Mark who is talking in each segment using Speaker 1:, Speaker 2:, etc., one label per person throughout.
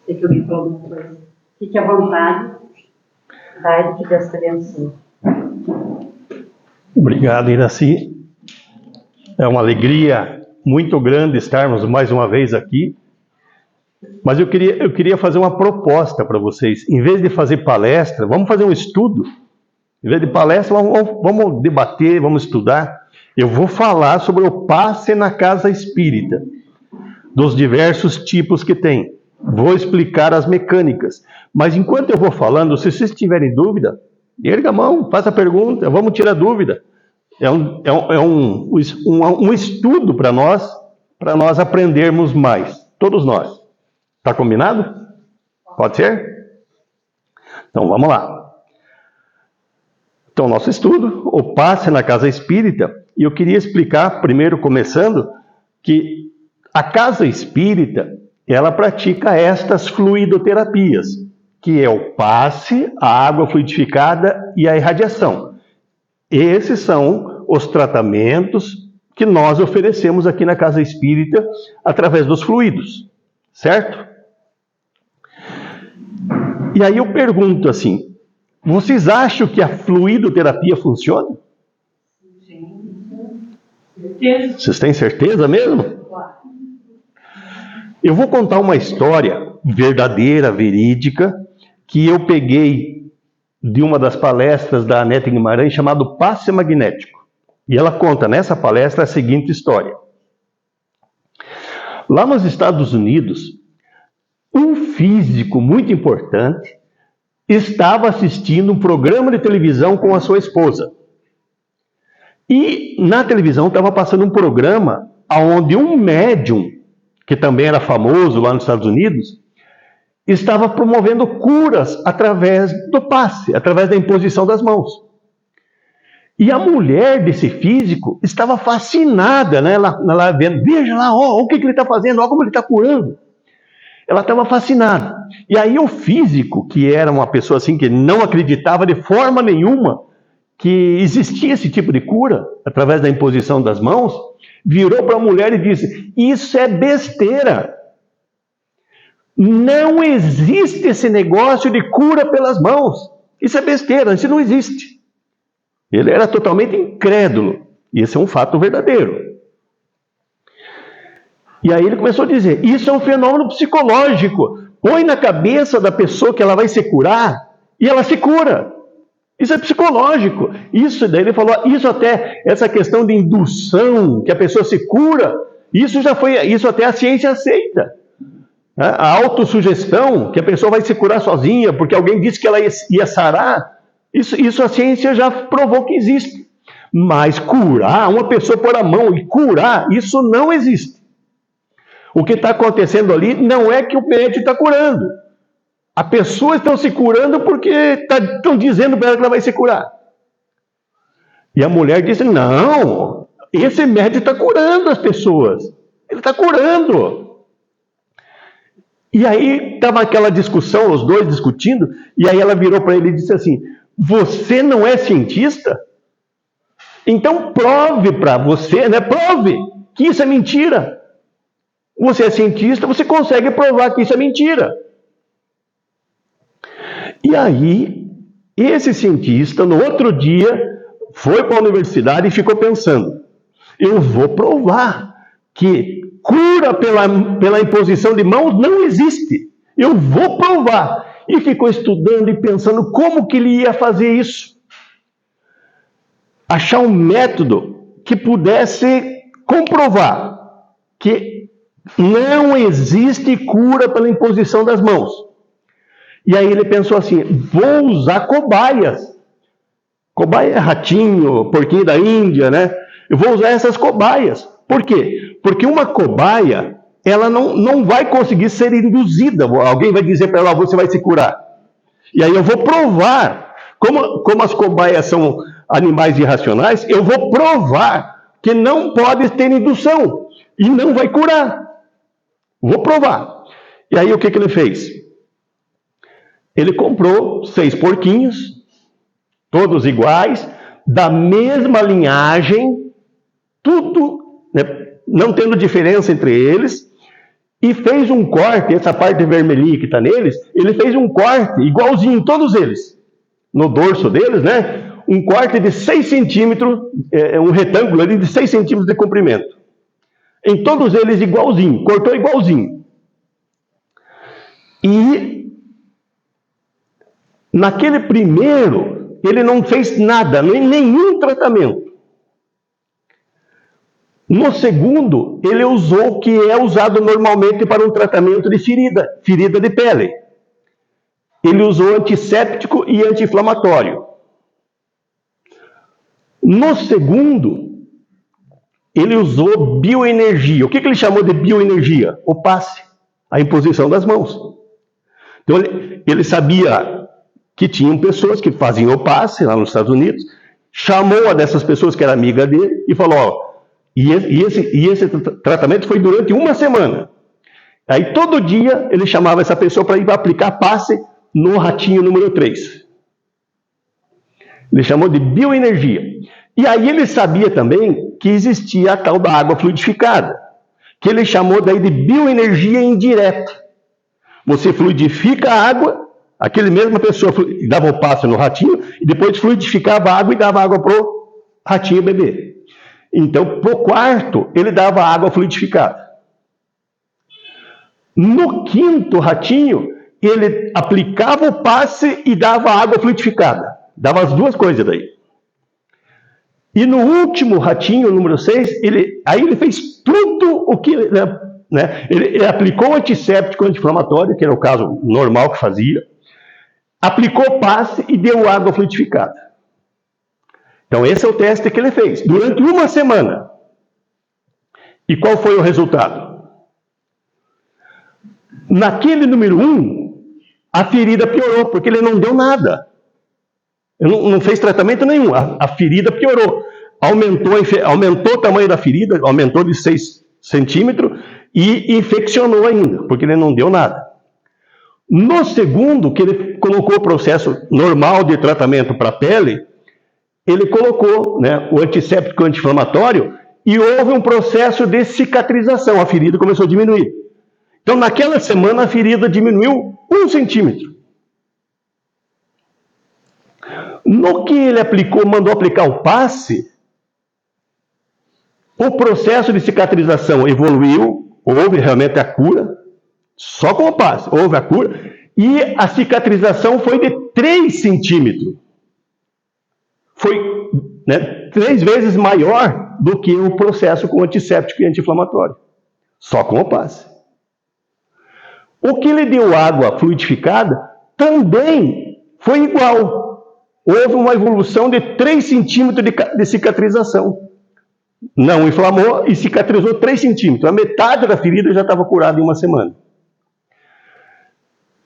Speaker 1: Tem que ouvir falar alguma coisa. Fique à vontade. Dai que Deus te abençoe.
Speaker 2: Obrigado, Iraci. É uma alegria muito grande estarmos mais uma vez aqui. Mas eu queria fazer uma proposta para vocês. Em vez de fazer palestra, vamos fazer um estudo. Em vez de palestra, vamos debater, vamos estudar. Eu vou falar sobre o passe na casa espírita, dos diversos tipos que tem. Vou explicar as mecânicas. Mas enquanto eu vou falando, se vocês tiverem dúvida, erga a mão, faça a pergunta, vamos tirar dúvida. É um estudo para nós aprendermos mais, todos nós. Está combinado? Pode ser? Então vamos lá. Então, nosso estudo, o passe na casa espírita, e eu queria explicar, primeiro começando, que a casa espírita, ela pratica estas fluidoterapias, que é o passe, a água fluidificada e a irradiação. Esses são os tratamentos que nós oferecemos aqui na casa espírita através dos fluidos, certo? E aí eu pergunto assim, vocês acham que a fluidoterapia funciona?
Speaker 1: Sim.
Speaker 2: Vocês têm certeza mesmo? Eu vou contar uma história verdadeira, verídica, que eu peguei de uma das palestras da Anete Guimarães, chamado Passe Magnético. E ela conta nessa palestra a seguinte história. Lá nos Estados Unidos, um físico muito importante estava assistindo um programa de televisão com a sua esposa. E na televisão estava passando um programa onde um médium, que também era famoso lá nos Estados Unidos, estava promovendo curas através do passe, através da imposição das mãos. E a mulher desse físico estava fascinada, né? Ela vendo, veja lá, ó, o que ele está fazendo, ó, como ele está curando. Ela estava fascinada. E aí o físico, que era uma pessoa assim que não acreditava de forma nenhuma que existia esse tipo de cura, através da imposição das mãos, virou para a mulher e disse, isso é besteira. Não existe esse negócio de cura pelas mãos. Isso é besteira, isso não existe. Ele era totalmente incrédulo. E esse é um fato verdadeiro. E aí ele começou a dizer, isso é um fenômeno psicológico. Põe na cabeça da pessoa que ela vai se curar, e ela se cura. Isso é psicológico. Isso, daí ele falou, isso até, essa questão de indução, que a pessoa se cura, isso até a ciência aceita. A autossugestão, que a pessoa vai se curar sozinha, porque alguém disse que ela ia sarar, isso a ciência já provou que existe. Mas curar, uma pessoa pôr a mão e curar, isso não existe. O que está acontecendo ali não é que o médico está curando. A pessoa está se curando porque estão dizendo para ela que ela vai se curar. E a mulher disse, não, esse médico está curando as pessoas. Ele está curando. E aí estava aquela discussão, os dois discutindo, e aí ela virou para ele e disse assim, você não é cientista? Então prove para você, né? Prove que isso é mentira. Você é cientista, você consegue provar que isso é mentira. E aí, esse cientista, no outro dia, foi para a universidade e ficou pensando, eu vou provar que cura pela imposição de mãos não existe. Eu vou provar. E ficou estudando e pensando como que ele ia fazer isso. Achar um método que pudesse comprovar que não existe cura pela imposição das mãos. E aí ele pensou assim, vou usar cobaias. Cobaia é ratinho, porquinho da Índia, né? Eu vou usar essas cobaias. Por quê? Porque uma cobaia, ela não vai conseguir ser induzida. Alguém vai dizer para ela, você vai se curar. E aí eu vou provar, como as cobaias são animais irracionais, eu vou provar que não pode ter indução e não vai curar. Vou provar. E aí o que ele fez? Ele comprou 6 porquinhos, todos iguais, da mesma linhagem, tudo, né, não tendo diferença entre eles, e fez um corte, essa parte vermelhinha que está neles, ele fez um corte igualzinho em todos eles, no dorso deles, né? Um corte de 6 centímetros, um retângulo ali de 6 centímetros de comprimento. Em todos eles igualzinho, cortou igualzinho. E naquele primeiro, ele não fez nada, nenhum tratamento. No segundo, ele usou o que é usado normalmente para um tratamento de ferida de pele. Ele usou antisséptico e anti-inflamatório. No segundo, ele usou bioenergia. O que ele chamou de bioenergia? O passe, a imposição das mãos. Então, ele sabia que tinham pessoas que faziam o passe lá nos Estados Unidos, chamou uma dessas pessoas que era amiga dele e falou, ó, esse tratamento foi durante uma semana. Aí todo dia ele chamava essa pessoa para ir aplicar passe no ratinho número 3. Ele chamou de bioenergia. E aí ele sabia também que existia a tal da água fluidificada, que ele chamou daí de bioenergia indireta. Você fluidifica a água, aquele mesma pessoa dava o passe no ratinho, e depois fluidificava a água e dava água para o ratinho beber. Então, para o quarto, ele dava água fluidificada. No quinto ratinho, ele aplicava o passe e dava água fluidificada. Dava as duas coisas daí. E no último ratinho, número 6, ele fez tudo o que... Né, ele aplicou o antisséptico anti-inflamatório, que era o caso normal que fazia, aplicou o passe e deu água fluidificada. Então, esse é o teste que ele fez, durante uma semana. E qual foi o resultado? Naquele número 1, a ferida piorou, porque ele não deu nada. Ele não fez tratamento nenhum, a ferida piorou. Aumentou o tamanho da ferida, aumentou de 6 centímetros e infeccionou ainda, porque ele não deu nada. No segundo, que ele colocou o processo normal de tratamento para a pele, ele colocou, né, o antisséptico anti-inflamatório e houve um processo de cicatrização. A ferida começou a diminuir. Então, naquela semana, a ferida diminuiu 1 centímetro. No que ele mandou aplicar o passe, o processo de cicatrização evoluiu, houve realmente a cura, só com o passe, houve a cura, e a cicatrização foi de 3 centímetros. Foi, né, 3 vezes maior do que o processo com antisséptico e anti-inflamatório. Só com o passe. O que lhe deu água fluidificada também foi igual. Houve uma evolução de 3 centímetros de cicatrização. Não inflamou e cicatrizou 3 centímetros. A metade da ferida já estava curada em uma semana.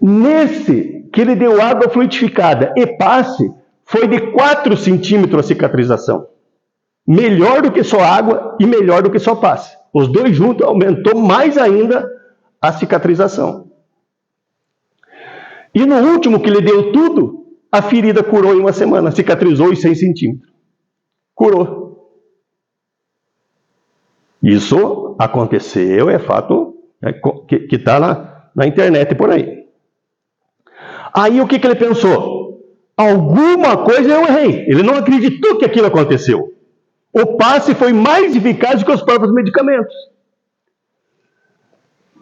Speaker 2: Nesse que ele deu água fluidificada e passe, foi de 4 centímetros a cicatrização. Melhor do que só água e melhor do que só passe. Os dois juntos aumentou mais ainda a cicatrização. E no último que ele deu tudo, a ferida curou em uma semana, cicatrizou em 6 centímetros. Curou. Isso aconteceu, é fato, que está na internet por aí. Aí o que ele pensou? Alguma coisa eu errei. Ele não acreditou que aquilo aconteceu. O passe foi mais eficaz do que os próprios medicamentos.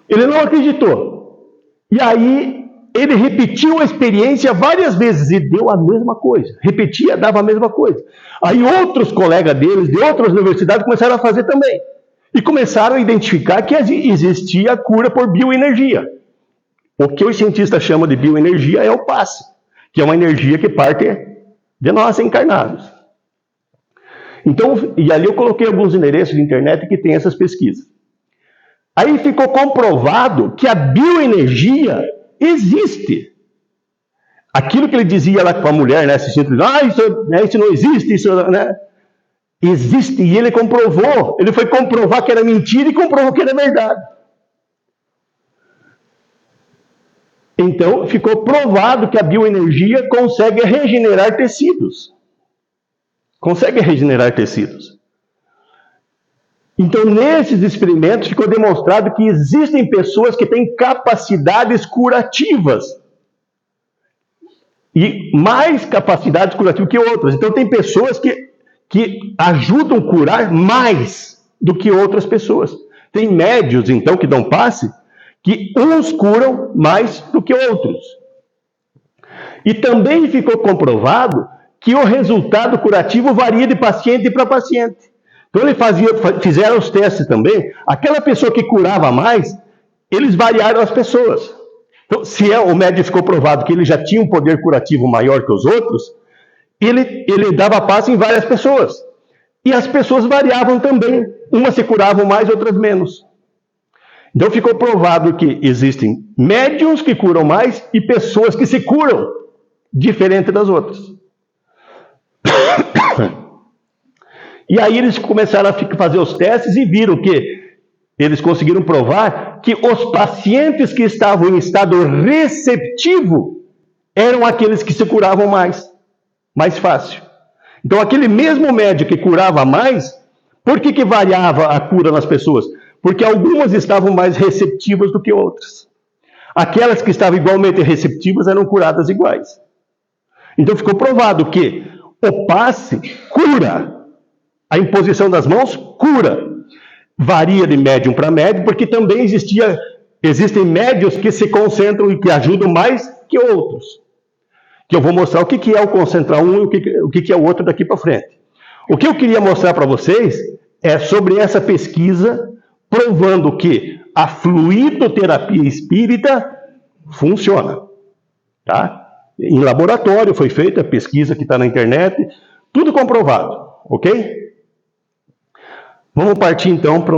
Speaker 2: Ele não acreditou. E aí ele repetiu a experiência várias vezes e deu a mesma coisa. Repetia, dava a mesma coisa. Aí outros colegas deles, de outras universidades, começaram a fazer também. E começaram a identificar que existia a cura por bioenergia. O que os cientistas chamam de bioenergia é o passe, que é uma energia que parte de nós encarnados. Então, e ali eu coloquei alguns endereços de internet que tem essas pesquisas. Aí ficou comprovado que a bioenergia existe. Aquilo que ele dizia lá com a mulher, né, assistindo, isso não existe, isso, né? Existe, e ele comprovou. Ele foi comprovar que era mentira e comprovou que era verdade. Então, ficou provado que a bioenergia consegue regenerar tecidos. Consegue regenerar tecidos. Então, nesses experimentos, ficou demonstrado que existem pessoas que têm capacidades curativas. E mais capacidades curativas que outras. Então, tem pessoas que ajudam a curar mais do que outras pessoas. Tem médiuns, então, que dão passe, que uns curam mais do que outros. E também ficou comprovado que o resultado curativo varia de paciente para paciente. Então, fizeram os testes também. Aquela pessoa que curava mais, eles variaram as pessoas. Então, se o médium ficou provado que ele já tinha um poder curativo maior que os outros, ele dava passe em várias pessoas. E as pessoas variavam também. Umas se curavam mais, outras menos. Então, ficou provado que existem médiuns que curam mais e pessoas que se curam, diferente das outras. E aí eles começaram a fazer os testes e viram que eles conseguiram provar que os pacientes que estavam em estado receptivo eram aqueles que se curavam mais fácil. Então, aquele mesmo médium que curava mais, por que variava a cura nas pessoas? Porque algumas estavam mais receptivas do que outras. Aquelas que estavam igualmente receptivas eram curadas iguais. Então, ficou provado que o passe cura. A imposição das mãos cura. Varia de médium para médium, porque também existem médiuns que se concentram e que ajudam mais que outros. Que eu vou mostrar o que é o concentrar um e o que é o outro daqui para frente. O que eu queria mostrar para vocês é sobre essa pesquisa provando que a fluidoterapia espírita funciona. Tá? Em laboratório foi feita a pesquisa que está na internet, tudo comprovado, ok? Vamos partir então para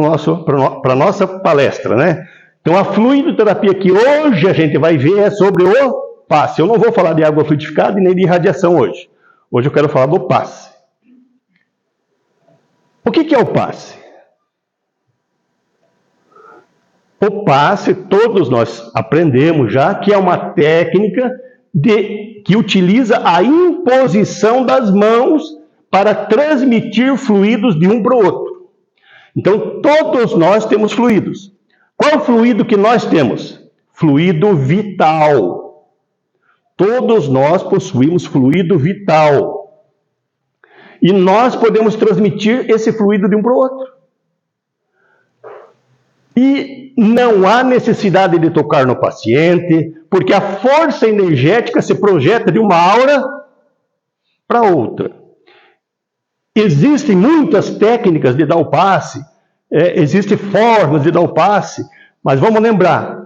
Speaker 2: a nossa palestra, né? Então, a fluidoterapia que hoje a gente vai ver é sobre o passe. Eu não vou falar de água fluidificada e nem de radiação hoje. Hoje eu quero falar do passe. O que é o passe? O passe, todos nós aprendemos já, que é uma técnica que utiliza a imposição das mãos para transmitir fluidos de um para o outro. Então, todos nós temos fluidos. Qual fluido que nós temos? Fluido vital. Todos nós possuímos fluido vital. E nós podemos transmitir esse fluido de um para o outro. E não há necessidade de tocar no paciente, porque a força energética se projeta de uma aura para outra. Existem muitas técnicas de dar o passe, existem formas de dar o passe, mas vamos lembrar,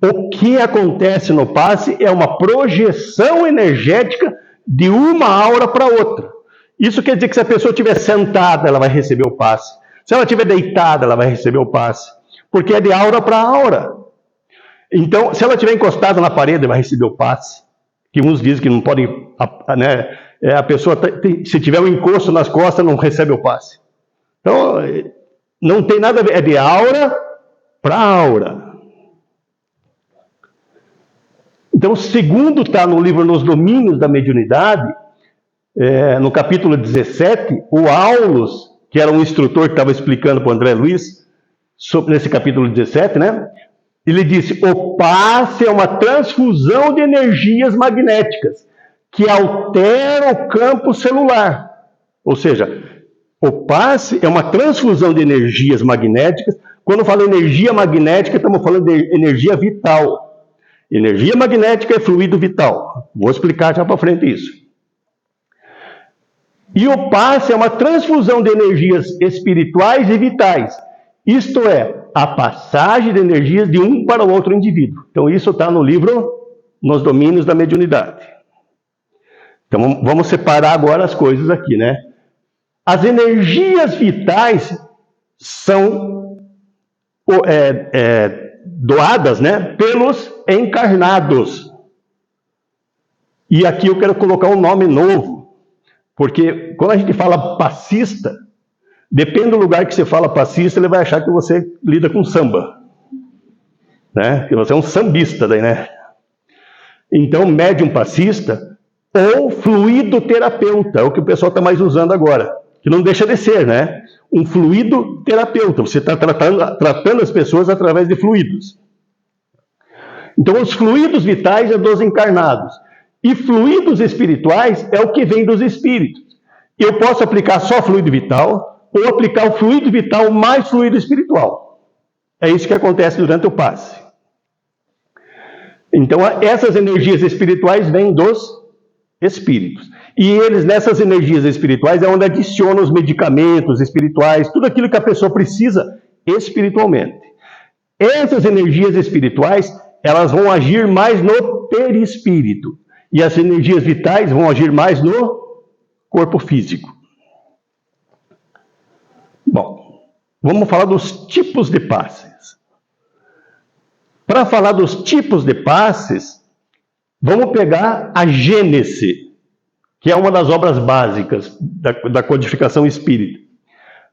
Speaker 2: o que acontece no passe é uma projeção energética de uma aura para outra. Isso quer dizer que se a pessoa estiver sentada, ela vai receber o passe. Se ela estiver deitada, ela vai receber o passe, porque é de aura para aura. Então, se ela estiver encostada na parede, ela vai receber o passe, que uns dizem que não podem, né? A pessoa, se tiver um encosto nas costas, não recebe o passe. Então, não tem nada a ver, é de aura para aura. Então, segundo está no livro Nos Domínios da Mediunidade, no capítulo 17, o Aulus, que era um instrutor que estava explicando para o André Luiz, nesse capítulo 17, né? Ele disse, o passe é uma transfusão de energias magnéticas, que altera o campo celular. Ou seja, o passe é uma transfusão de energias magnéticas. Quando eu falo energia magnética, estamos falando de energia vital. Energia magnética é fluido vital. Vou explicar já para frente isso. E o passe é uma transfusão de energias espirituais e vitais. Isto é, a passagem de energias de um para o outro indivíduo. Então isso está no livro Nos Domínios da Mediunidade. Então, vamos separar agora as coisas aqui, né? As energias vitais são doadas, né, pelos encarnados. E aqui eu quero colocar um nome novo, porque quando a gente fala passista, depende do lugar que você fala passista, ele vai achar que você lida com samba, né? Que você é um sambista daí, né? Então, médium passista ou fluidoterapeuta, é o que o pessoal está mais usando agora, que não deixa de ser, né? Um fluido terapeuta. Você está tratando as pessoas através de fluidos. Então, os fluidos vitais é dos encarnados. E fluidos espirituais é o que vem dos espíritos. Eu posso aplicar só fluido vital ou aplicar o fluido vital mais fluido espiritual. É isso que acontece durante o passe. Então, essas energias espirituais vêm dos espíritos. E eles, nessas energias espirituais, é onde adicionam os medicamentos espirituais, tudo aquilo que a pessoa precisa espiritualmente. Essas energias espirituais, elas vão agir mais no perispírito. E as energias vitais vão agir mais no corpo físico. Bom, vamos falar dos tipos de passes. Para falar dos tipos de passes, vamos pegar a Gênese, que é uma das obras básicas da codificação espírita.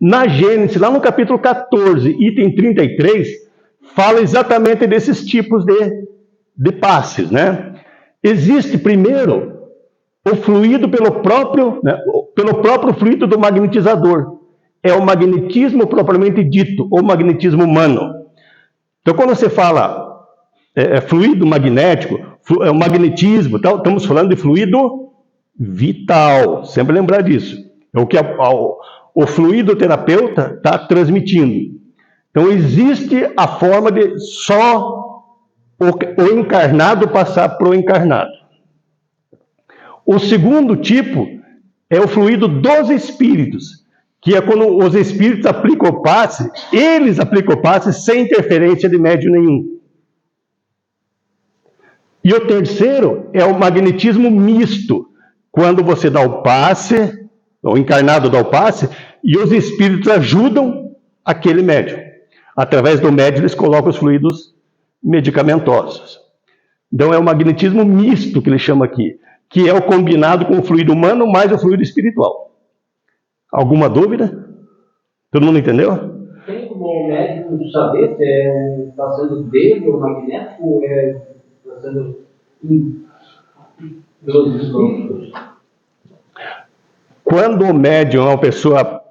Speaker 2: Na Gênese, lá no capítulo 14, item 33, fala exatamente desses tipos de passes, né? Existe primeiro o fluido pelo próprio fluido do magnetizador. É o magnetismo propriamente dito, ou magnetismo humano. Então, quando você fala fluido magnético, o magnetismo, estamos falando de fluido vital. Sempre lembrar disso. É o que o fluido terapeuta está transmitindo. Então, existe a forma de só o encarnado passar para o encarnado. O segundo tipo é o fluido dos espíritos, que é quando os espíritos aplicam o passe, eles aplicam o passe sem interferência de médium nenhum. E o terceiro é o magnetismo misto, quando você dá o passe, o encarnado dá o passe, e os espíritos ajudam aquele médium. Através do médium eles colocam os fluidos medicamentosos. Então é o magnetismo misto que ele chama aqui, que é o combinado com o fluido humano mais o fluido espiritual. Alguma dúvida? Todo mundo entendeu?
Speaker 3: Tem como o médico saber se está sendo dele ou magnético ou está sendo pelos espíritos?
Speaker 2: Quando o médium é uma pessoa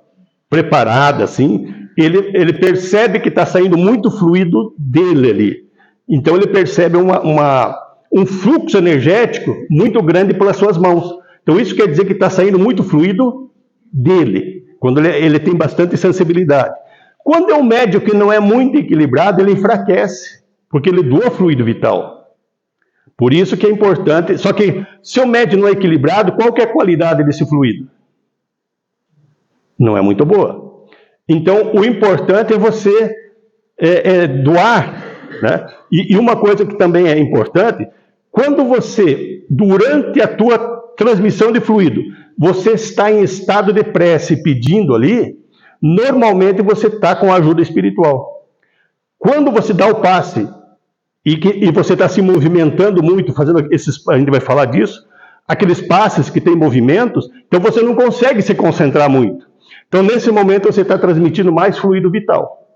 Speaker 2: preparada, assim, ele percebe que está saindo muito fluido dele ali. Então ele percebe um fluxo energético muito grande pelas suas mãos. Então isso quer dizer que está saindo muito fluido dele, quando ele tem bastante sensibilidade. Quando é um médium que não é muito equilibrado, ele enfraquece, porque ele doa fluido vital. Por isso que é importante, só que se o médium não é equilibrado, qual que é a qualidade desse fluido? Não é muito boa. Então o importante é você doar, né? E uma coisa que também é importante, quando você, durante a tua transmissão de fluido, você está em estado de prece pedindo ali, normalmente você está com ajuda espiritual. Quando você dá o passe e você está se movimentando muito, fazendo a gente vai falar disso, aqueles passes que têm movimentos, então você não consegue se concentrar muito. Então nesse momento você está transmitindo mais fluido vital.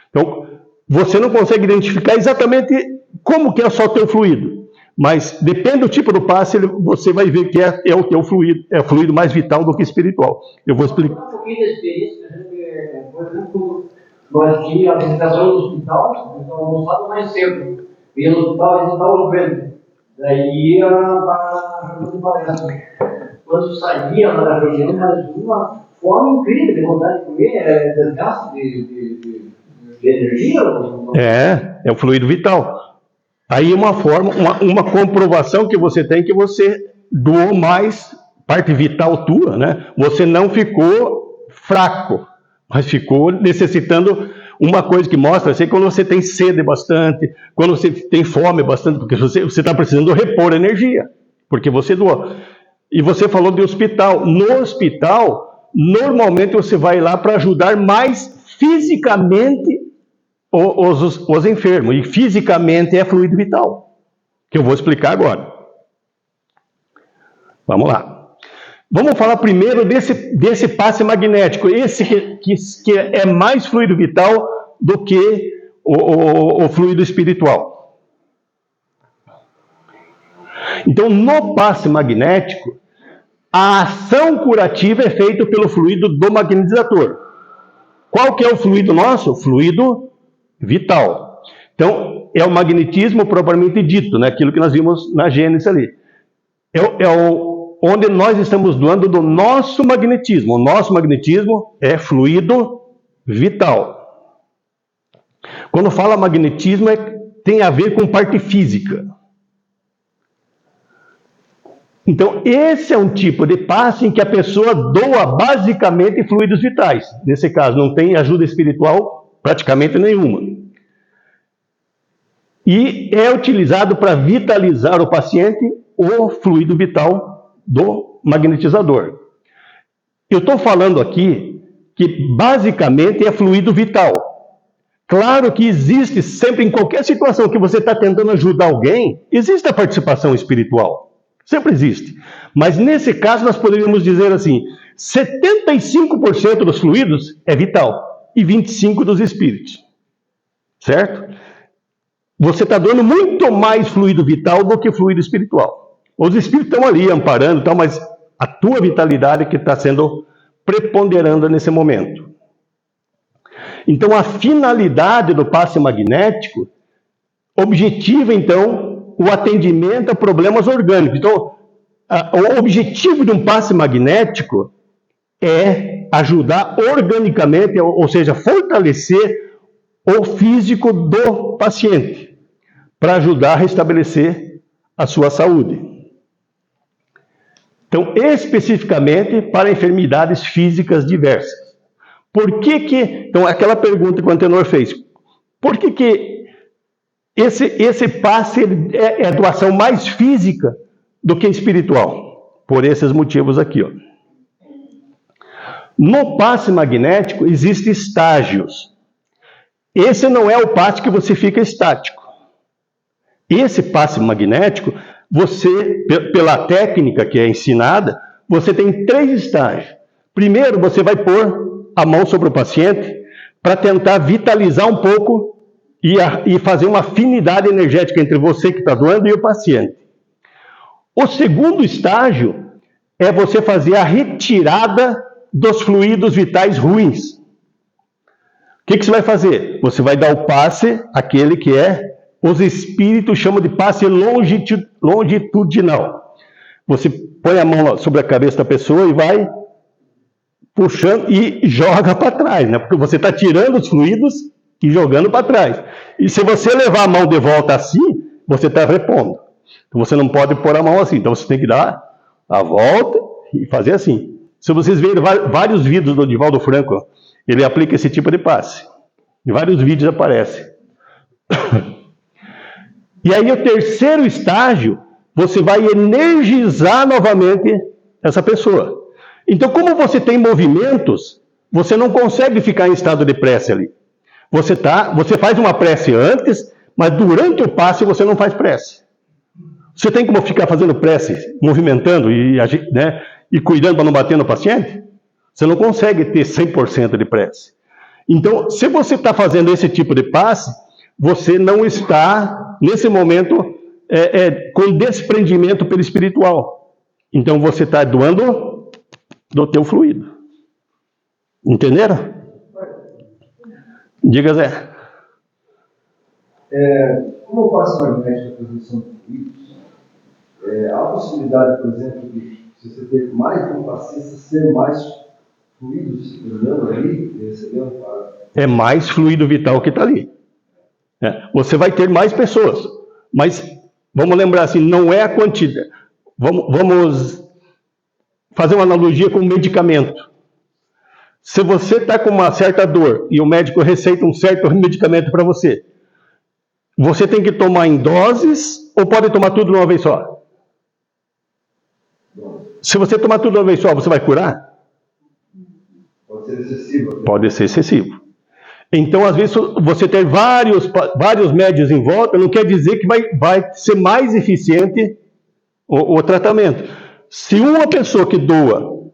Speaker 2: Então você não consegue identificar exatamente como que é só o teu fluido, mas depende do tipo do passe, você vai ver que é o teu fluido, é o fluido mais vital do que espiritual. Eu vou explicar.
Speaker 3: Um pouquinho da experiência, por exemplo, nós tínhamos a visitação no hospital, então almoçava mais cedo, ia no hospital visitar o governo, daí ia para a palestra. Quando saía na reunião, mas uma fome incrível de vontade de comer, desgaste de energia?
Speaker 2: É o fluido vital. Aí uma comprovação que você tem que você doou mais parte vital tua, né? Você não ficou fraco, mas ficou necessitando uma coisa que mostra, assim, quando você tem sede bastante, quando você tem fome bastante, porque você está precisando repor energia, porque você doou. E você falou de hospital. No hospital, normalmente você vai lá para ajudar mais fisicamente os enfermos, e fisicamente é fluido vital, que eu vou explicar agora. Vamos lá. Vamos falar primeiro desse passe magnético, esse que é mais fluido vital do que o fluido espiritual. Então, no passe magnético, A ação curativa é feita pelo fluido do magnetizador. Qual que é o fluido nosso? Fluido vital. Então, é o magnetismo propriamente dito, né? Aquilo que nós vimos na Gênesis ali. Onde nós estamos doando do nosso magnetismo. O nosso magnetismo é fluido vital. Quando fala magnetismo, tem a ver com parte física. Então, esse é um tipo de passe em que a pessoa doa basicamente fluidos vitais. Nesse caso, não tem ajuda espiritual praticamente nenhuma. E é utilizado para vitalizar o paciente o fluido vital do magnetizador. Eu estou falando aqui que basicamente é fluido vital. Claro que existe sempre, em qualquer situação que você está tentando ajudar alguém, existe a participação espiritual. Sempre existe. Mas nesse caso nós poderíamos dizer assim, 75% dos fluidos é vital e 25% dos espíritos. Certo? Você está dando muito mais fluido vital do que fluido espiritual. Os espíritos estão ali amparando, mas a tua vitalidade que está sendo preponderando nesse momento. Então a finalidade do passe magnético objetiva então o atendimento a problemas orgânicos. Então, o objetivo de um passe magnético é ajudar organicamente, ou seja, fortalecer o físico do paciente, para ajudar a restabelecer a sua saúde. Então, especificamente para enfermidades físicas diversas. Por que que... Então, aquela pergunta que o antenor fez. Por que esse passe é doação mais física do que espiritual? Por esses motivos aqui, ó. No passe magnético existem estágios. Esse não é o passe que você fica estático. Esse passe magnético, você, pela técnica que é ensinada, você tem 3 estágios. Primeiro, você vai pôr a mão sobre o paciente para tentar vitalizar um pouco e fazer uma afinidade energética entre você que está doando e o paciente. O segundo estágio é você fazer a retirada dos fluidos vitais ruins. O que você vai fazer? Você vai dar o passe, aquele que os espíritos chamam de passe longitudinal. Você põe a mão sobre a cabeça da pessoa e vai puxando e joga para trás, né? Porque você está tirando os fluidos e jogando para trás. E se você levar a mão de volta assim, você está repondo. Então você não pode pôr a mão assim. Então você tem que dar a volta e fazer assim. Se vocês verem vários vídeos do Divaldo Franco, ele aplica esse tipo de passe. Em vários vídeos aparece. E aí o terceiro estágio, você vai energizar novamente essa pessoa. Então, como você tem movimentos, você não consegue ficar em estado de prece ali. Você faz uma prece antes, mas durante o passe você não faz prece. Você tem como ficar fazendo prece, movimentando e cuidando para não bater no paciente? Você não consegue ter 100% de prece. Então, se você está fazendo esse tipo de passe, você não está, nesse momento, com desprendimento pelo espiritual. Então, você está doando do teu fluido. Entenderam? Diga, Zé.
Speaker 4: Como eu faço magnético para a produção de fluidos, há a possibilidade, por exemplo, de se você ter mais de um paciente, ser mais fluidos circulando ali, recebendo para...
Speaker 2: É mais fluido vital que está ali. Você vai ter mais pessoas, mas vamos lembrar assim, não é a quantidade. Vamos fazer uma analogia com um medicamento. Se você está com uma certa dor e o médico receita um certo medicamento para você, você tem que tomar em doses ou pode tomar tudo de uma vez só? Se você tomar tudo de uma vez só, você vai curar?
Speaker 4: Pode ser excessivo.
Speaker 2: Pode ser excessivo. Então, às vezes, você ter vários médios em volta não quer dizer que vai ser mais eficiente o tratamento. Se uma pessoa que doa,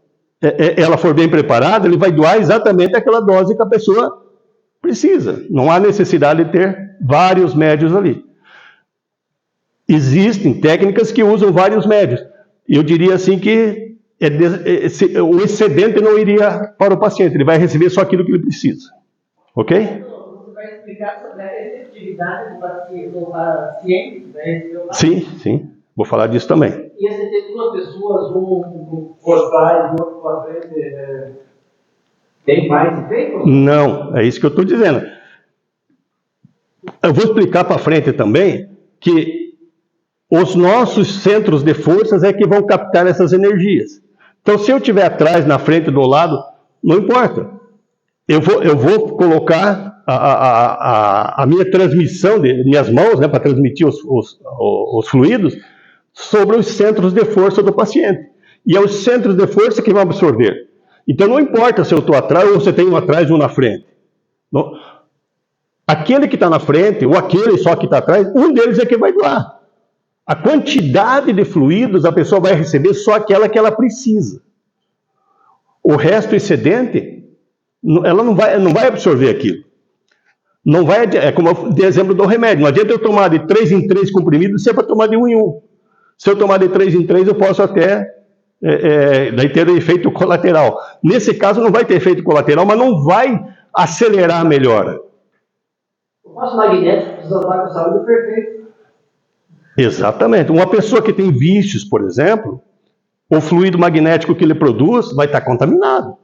Speaker 2: ela for bem preparada, ele vai doar exatamente aquela dose que a pessoa precisa. Não há necessidade de ter vários médios ali. Existem técnicas que usam vários médios. Eu diria assim que o excedente não iria para o paciente, ele vai receber só aquilo que ele precisa. Ok?
Speaker 5: Você vai explicar sobre a receptividade do paciente?
Speaker 2: Sim. Vou falar disso também.
Speaker 3: E esse tem duas pessoas, um por trás e outro por frente, tem mais efeito?
Speaker 2: Não, é isso que eu estou dizendo. Eu vou explicar para frente também que os nossos centros de forças é que vão captar essas energias. Então, se eu estiver atrás, na frente, do lado, não importa. Eu vou colocar a minha transmissão de minhas mãos, né, para transmitir os fluidos, sobre os centros de força do paciente. E é os centros de força que vão absorver. Então, não importa se eu estou atrás ou você tem um atrás e um na frente. Não. Aquele que está na frente, ou aquele só que está atrás, um deles é que vai doar. A quantidade de fluidos a pessoa vai receber só aquela que ela precisa. O resto excedente, ela não vai absorver aquilo. Não vai, é como eu dei exemplo do remédio. Não adianta eu tomar de 3 em 3 comprimidos se é para tomar de 1 em 1. Se eu tomar de 3 em 3, eu posso até daí ter efeito colateral. Nesse caso não vai ter efeito colateral, mas não vai acelerar a melhora.
Speaker 3: O passe magnético precisa estar com a saúde perfeita.
Speaker 2: Exatamente. Uma pessoa que tem vícios, por exemplo, o fluido magnético que ele produz vai estar contaminado.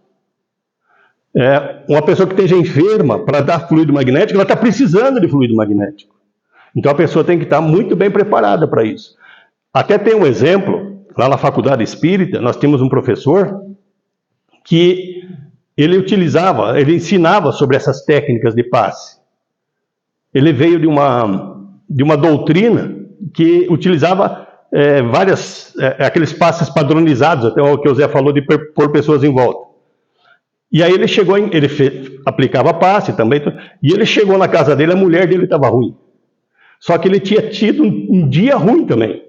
Speaker 2: Uma pessoa que esteja enferma, para dar fluido magnético, ela está precisando de fluido magnético. Então a pessoa tem que estar muito bem preparada para isso. Até tem um exemplo, lá na Faculdade Espírita, nós tínhamos um professor que ele ensinava sobre essas técnicas de passe. Ele veio de uma doutrina que utilizava aqueles passes padronizados, até o que o Zé falou de pôr pessoas em volta. E aí ele aplicava passe também, e ele chegou na casa dele, a mulher dele estava ruim. Só que ele tinha tido um dia ruim também.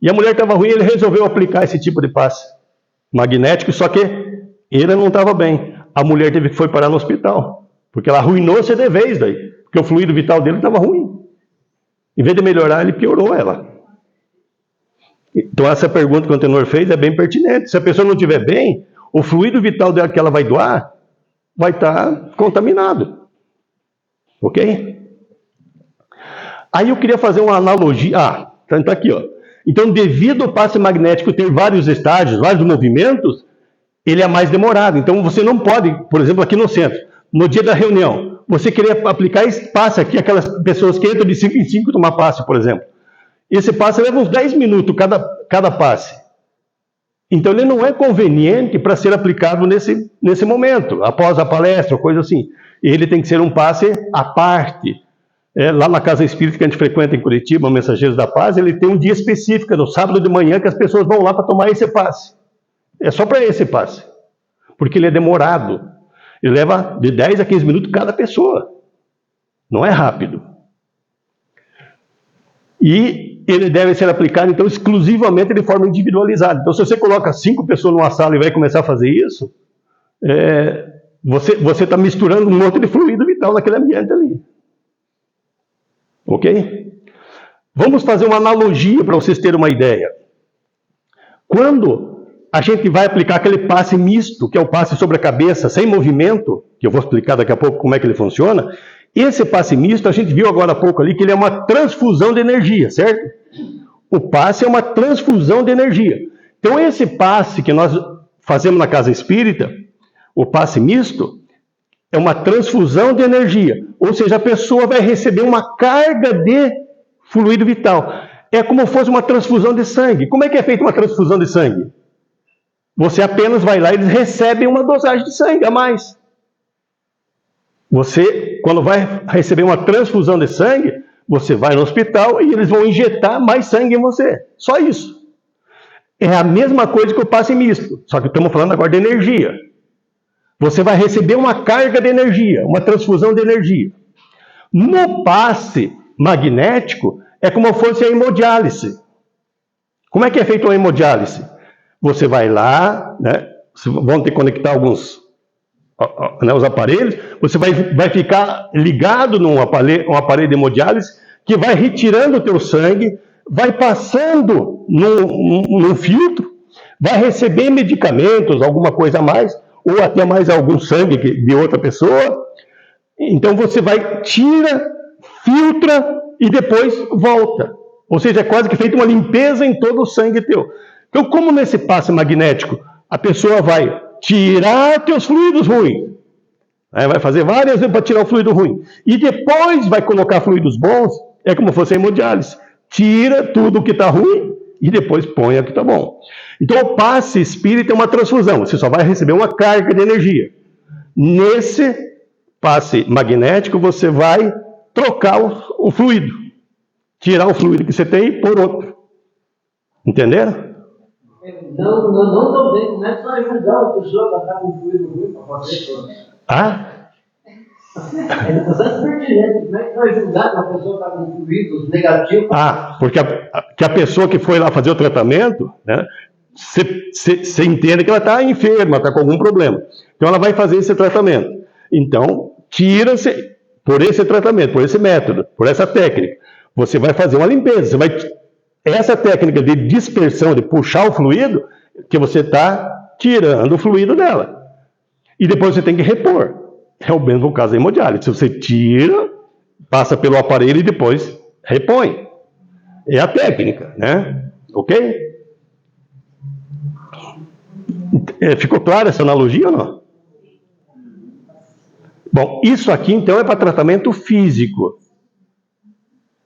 Speaker 2: E a mulher estava ruim, ele resolveu aplicar esse tipo de passe magnético, só que ele não estava bem. A mulher foi parar no hospital, porque ela arruinou-se de vez daí, porque o fluido vital dele estava ruim. Em vez de melhorar, ele piorou ela. Então essa pergunta que o antenor fez é bem pertinente. Se a pessoa não estiver bem, o fluido vital dela que ela vai doar vai estar contaminado. Ok? Aí eu queria fazer uma analogia. Está aqui, ó. Então, devido ao passe magnético ter vários estágios, vários movimentos, ele é mais demorado. Então, você não pode, por exemplo, aqui no centro, no dia da reunião, você querer aplicar esse passe aqui, aquelas pessoas que entram de 5 em 5 tomar passe, por exemplo. Esse passe leva uns 10 minutos cada passe. Então, ele não é conveniente para ser aplicado nesse momento, após a palestra, coisa assim. Ele tem que ser um passe à parte. Lá na Casa Espírita que a gente frequenta em Curitiba, Mensageiros da Paz, ele tem um dia específico, no sábado de manhã, que as pessoas vão lá para tomar esse passe. É só para esse passe. Porque ele é demorado. Ele leva de 10 a 15 minutos cada pessoa. Não é rápido. E ele deve ser aplicado, então, exclusivamente de forma individualizada. Então, se você coloca 5 pessoas numa sala e vai começar a fazer isso, você está misturando um monte de fluido vital naquele ambiente ali. Ok? Vamos fazer uma analogia para vocês terem uma ideia. Quando a gente vai aplicar aquele passe misto, que é o passe sobre a cabeça, sem movimento, que eu vou explicar daqui a pouco como é que ele funciona, esse passe misto, a gente viu agora há pouco ali, que ele é uma transfusão de energia, certo? O passe é uma transfusão de energia. Então, esse passe que nós fazemos na Casa Espírita, o passe misto, é uma transfusão de energia. Ou seja, a pessoa vai receber uma carga de fluido vital. É como se fosse uma transfusão de sangue. Como é que é feita uma transfusão de sangue? Você apenas vai lá e eles recebem uma dosagem de sangue a mais. Você, quando vai receber uma transfusão de sangue, você vai no hospital e eles vão injetar mais sangue em você. Só isso. É a mesma coisa que o passe misto. Só que estamos falando agora de energia. Você vai receber uma carga de energia, uma transfusão de energia. No passe magnético, é como se fosse a hemodiálise. Como é que é feita a hemodiálise? Você vai lá, né, vão ter que conectar alguns os aparelhos, você vai ficar ligado num aparelho de hemodiálise que vai retirando o teu sangue, vai passando num filtro, vai receber medicamentos, alguma coisa a mais, ou até mais algum sangue de outra pessoa. Então você vai, tira, filtra e depois volta. Ou seja, é quase que feita uma limpeza em todo o sangue teu. Então, como nesse passe magnético, a pessoa vai tirar teus fluidos ruins, vai fazer várias vezes para tirar o fluido ruim, e depois vai colocar fluidos bons, é como se fosse a hemodiálise. Tira tudo o que está ruim e depois põe o que está bom. Então, o passe espírita é uma transfusão. Você só vai receber uma carga de energia. Nesse passe magnético, você vai trocar o fluido. Tirar o fluido que você tem por outro. Entenderam?
Speaker 3: Não também. Como é que vai ajudar a pessoa que está com fluido ruim para fazer isso? É bastante pertinente. Como é que vai ajudar a pessoa que está com fluidos negativos?
Speaker 2: Porque a pessoa que foi lá fazer o tratamento, né, você entende que ela está enferma, está com algum problema. Então ela vai fazer esse tratamento. Então, tira-se por esse tratamento, por esse método, por essa técnica. Você vai fazer uma limpeza. Essa técnica de dispersão, de puxar o fluido, que você está tirando o fluido dela. E depois você tem que repor. É o mesmo caso da hemodiálise. Você tira, passa pelo aparelho e depois repõe. É a técnica, né? Ok? Ficou clara essa analogia ou não? Bom, isso aqui então é para tratamento físico.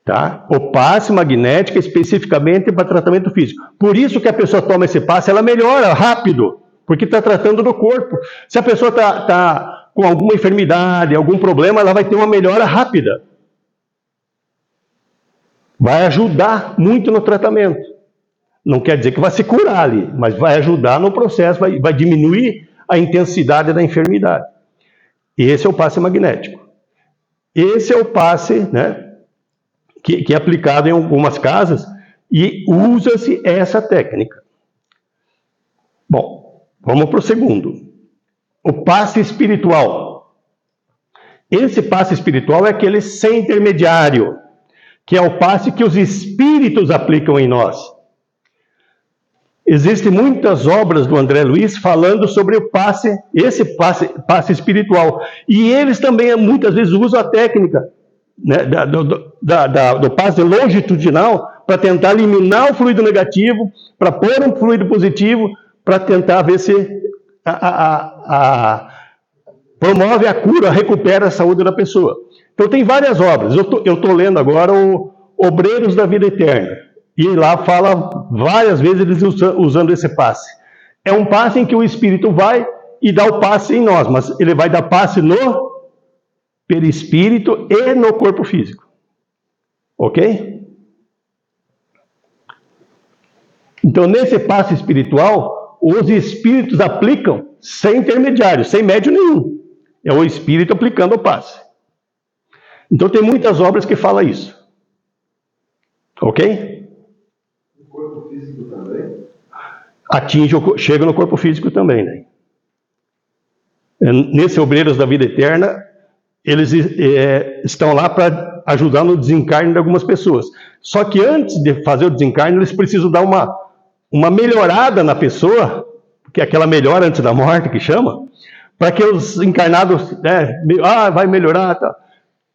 Speaker 2: Tá? O passe magnético é especificamente para tratamento físico. Por isso que a pessoa toma esse passe, ela melhora rápido, porque está tratando do corpo. Se a pessoa está com alguma enfermidade, algum problema, ela vai ter uma melhora rápida. Vai ajudar muito no tratamento. Não quer dizer que vai se curar ali, mas vai ajudar no processo, vai diminuir a intensidade da enfermidade. Esse é o passe magnético. Esse é o passe, né, que é aplicado em algumas casas e usa-se essa técnica. Bom, vamos para o segundo. O passe espiritual. Esse passe espiritual é aquele sem intermediário, que é o passe que os espíritos aplicam em nós. Existem muitas obras do André Luiz falando sobre o passe, esse passe espiritual. E eles também muitas vezes usam a técnica, né, do passe longitudinal para tentar eliminar o fluido negativo, para pôr um fluido positivo, para tentar ver se promove a cura, recupera a saúde da pessoa. Então tem várias obras. Eu estou lendo agora o Obreiros da Vida Eterna. E lá fala várias vezes eles usando esse passe. É um passe em que o espírito vai e dá o passe em nós, mas ele vai dar passe no perispírito e no corpo físico. Ok? Então, nesse passe espiritual, os espíritos aplicam sem intermediário, sem médio nenhum. É o espírito aplicando o passe. Então, tem muitas obras que falam isso. Ok?
Speaker 4: O corpo físico também?
Speaker 2: Chega no corpo físico também, né? Nesse Obreiros da Vida Eterna, eles estão lá para ajudar no desencarne de algumas pessoas. Só que antes de fazer o desencarne, eles precisam dar uma melhorada na pessoa, que é aquela melhora antes da morte que chama, para que os encarnados, vai melhorar, tá?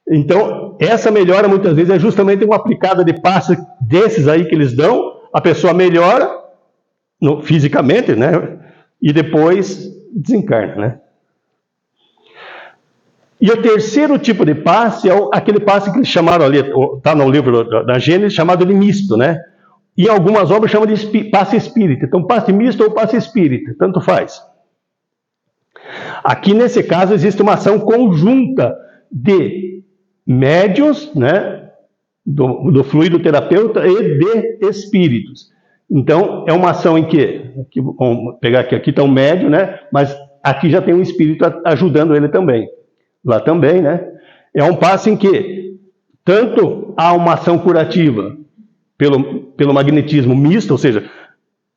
Speaker 2: Então, essa melhora muitas vezes é justamente uma aplicada de passe desses aí que eles dão, a pessoa melhora fisicamente, né? E depois desencarna, né? E o terceiro tipo de passe é aquele passe que eles chamaram ali, está no livro da Gênesis, chamado de misto, né? E algumas obras chamam de passe espírita. Então, passe misto ou passe espírita, tanto faz. Aqui, nesse caso, existe uma ação conjunta de médiuns, né? Do fluido terapeuta e de espíritos. Então, é uma ação em que vamos pegar aqui está um médium, né? Mas aqui já tem um espírito ajudando ele também. Lá também, né? É um passe em que tanto há uma ação curativa pelo magnetismo misto, ou seja,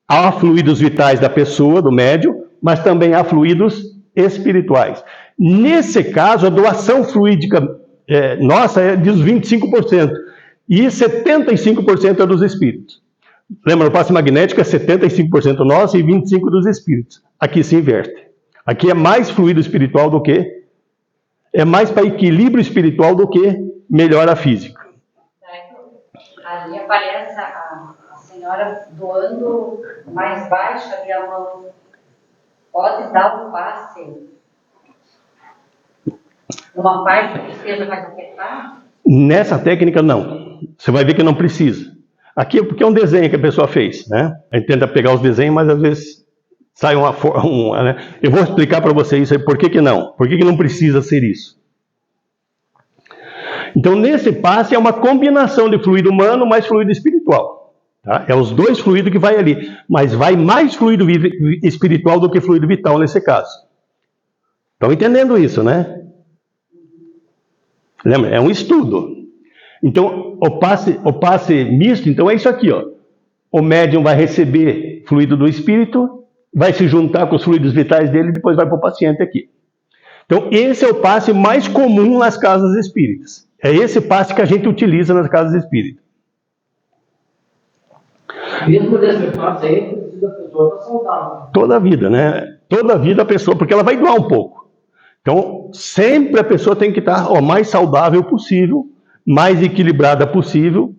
Speaker 2: há fluidos vitais da pessoa, do médium, mas também há fluidos espirituais. Nesse caso, a doação fluídica nossa é de 25%, e 75% é dos espíritos. Lembra, no passe magnético é 75% nosso e 25% dos espíritos. Aqui se inverte. Aqui é mais fluido espiritual do que... É mais para equilíbrio espiritual do que melhora física.
Speaker 1: Ali aparece a senhora doando mais baixo ali a mão. Pode dar um passe numa parte que esteja mais afetada?
Speaker 2: Nessa técnica, não. Você vai ver que não precisa. Aqui é porque é um desenho que a pessoa fez, né? A gente tenta pegar os desenhos, mas às vezes sai uma forma... né? Eu vou explicar para você isso aí, por que não. Por que não precisa ser isso. Então, nesse passe é uma combinação de fluido humano mais fluido espiritual. Tá? É os dois fluidos que vai ali. Mas vai mais fluido espiritual do que fluido vital nesse caso. Estão entendendo isso, né? Lembra? É um estudo. Então, o passe misto, então é isso aqui, ó. O médium vai receber fluido do espírito, vai se juntar com os fluidos vitais dele e depois vai para o paciente aqui. Então, esse é o passe mais comum nas casas espíritas. É esse passe que a gente utiliza nas casas espíritas.
Speaker 3: Mesmo desse passe aí, precisa da pessoa estar saudável.
Speaker 2: Toda a vida, né? Toda a vida a pessoa, porque ela vai doar um pouco. Então, sempre a pessoa tem que estar o mais saudável possível, mais equilibrada possível,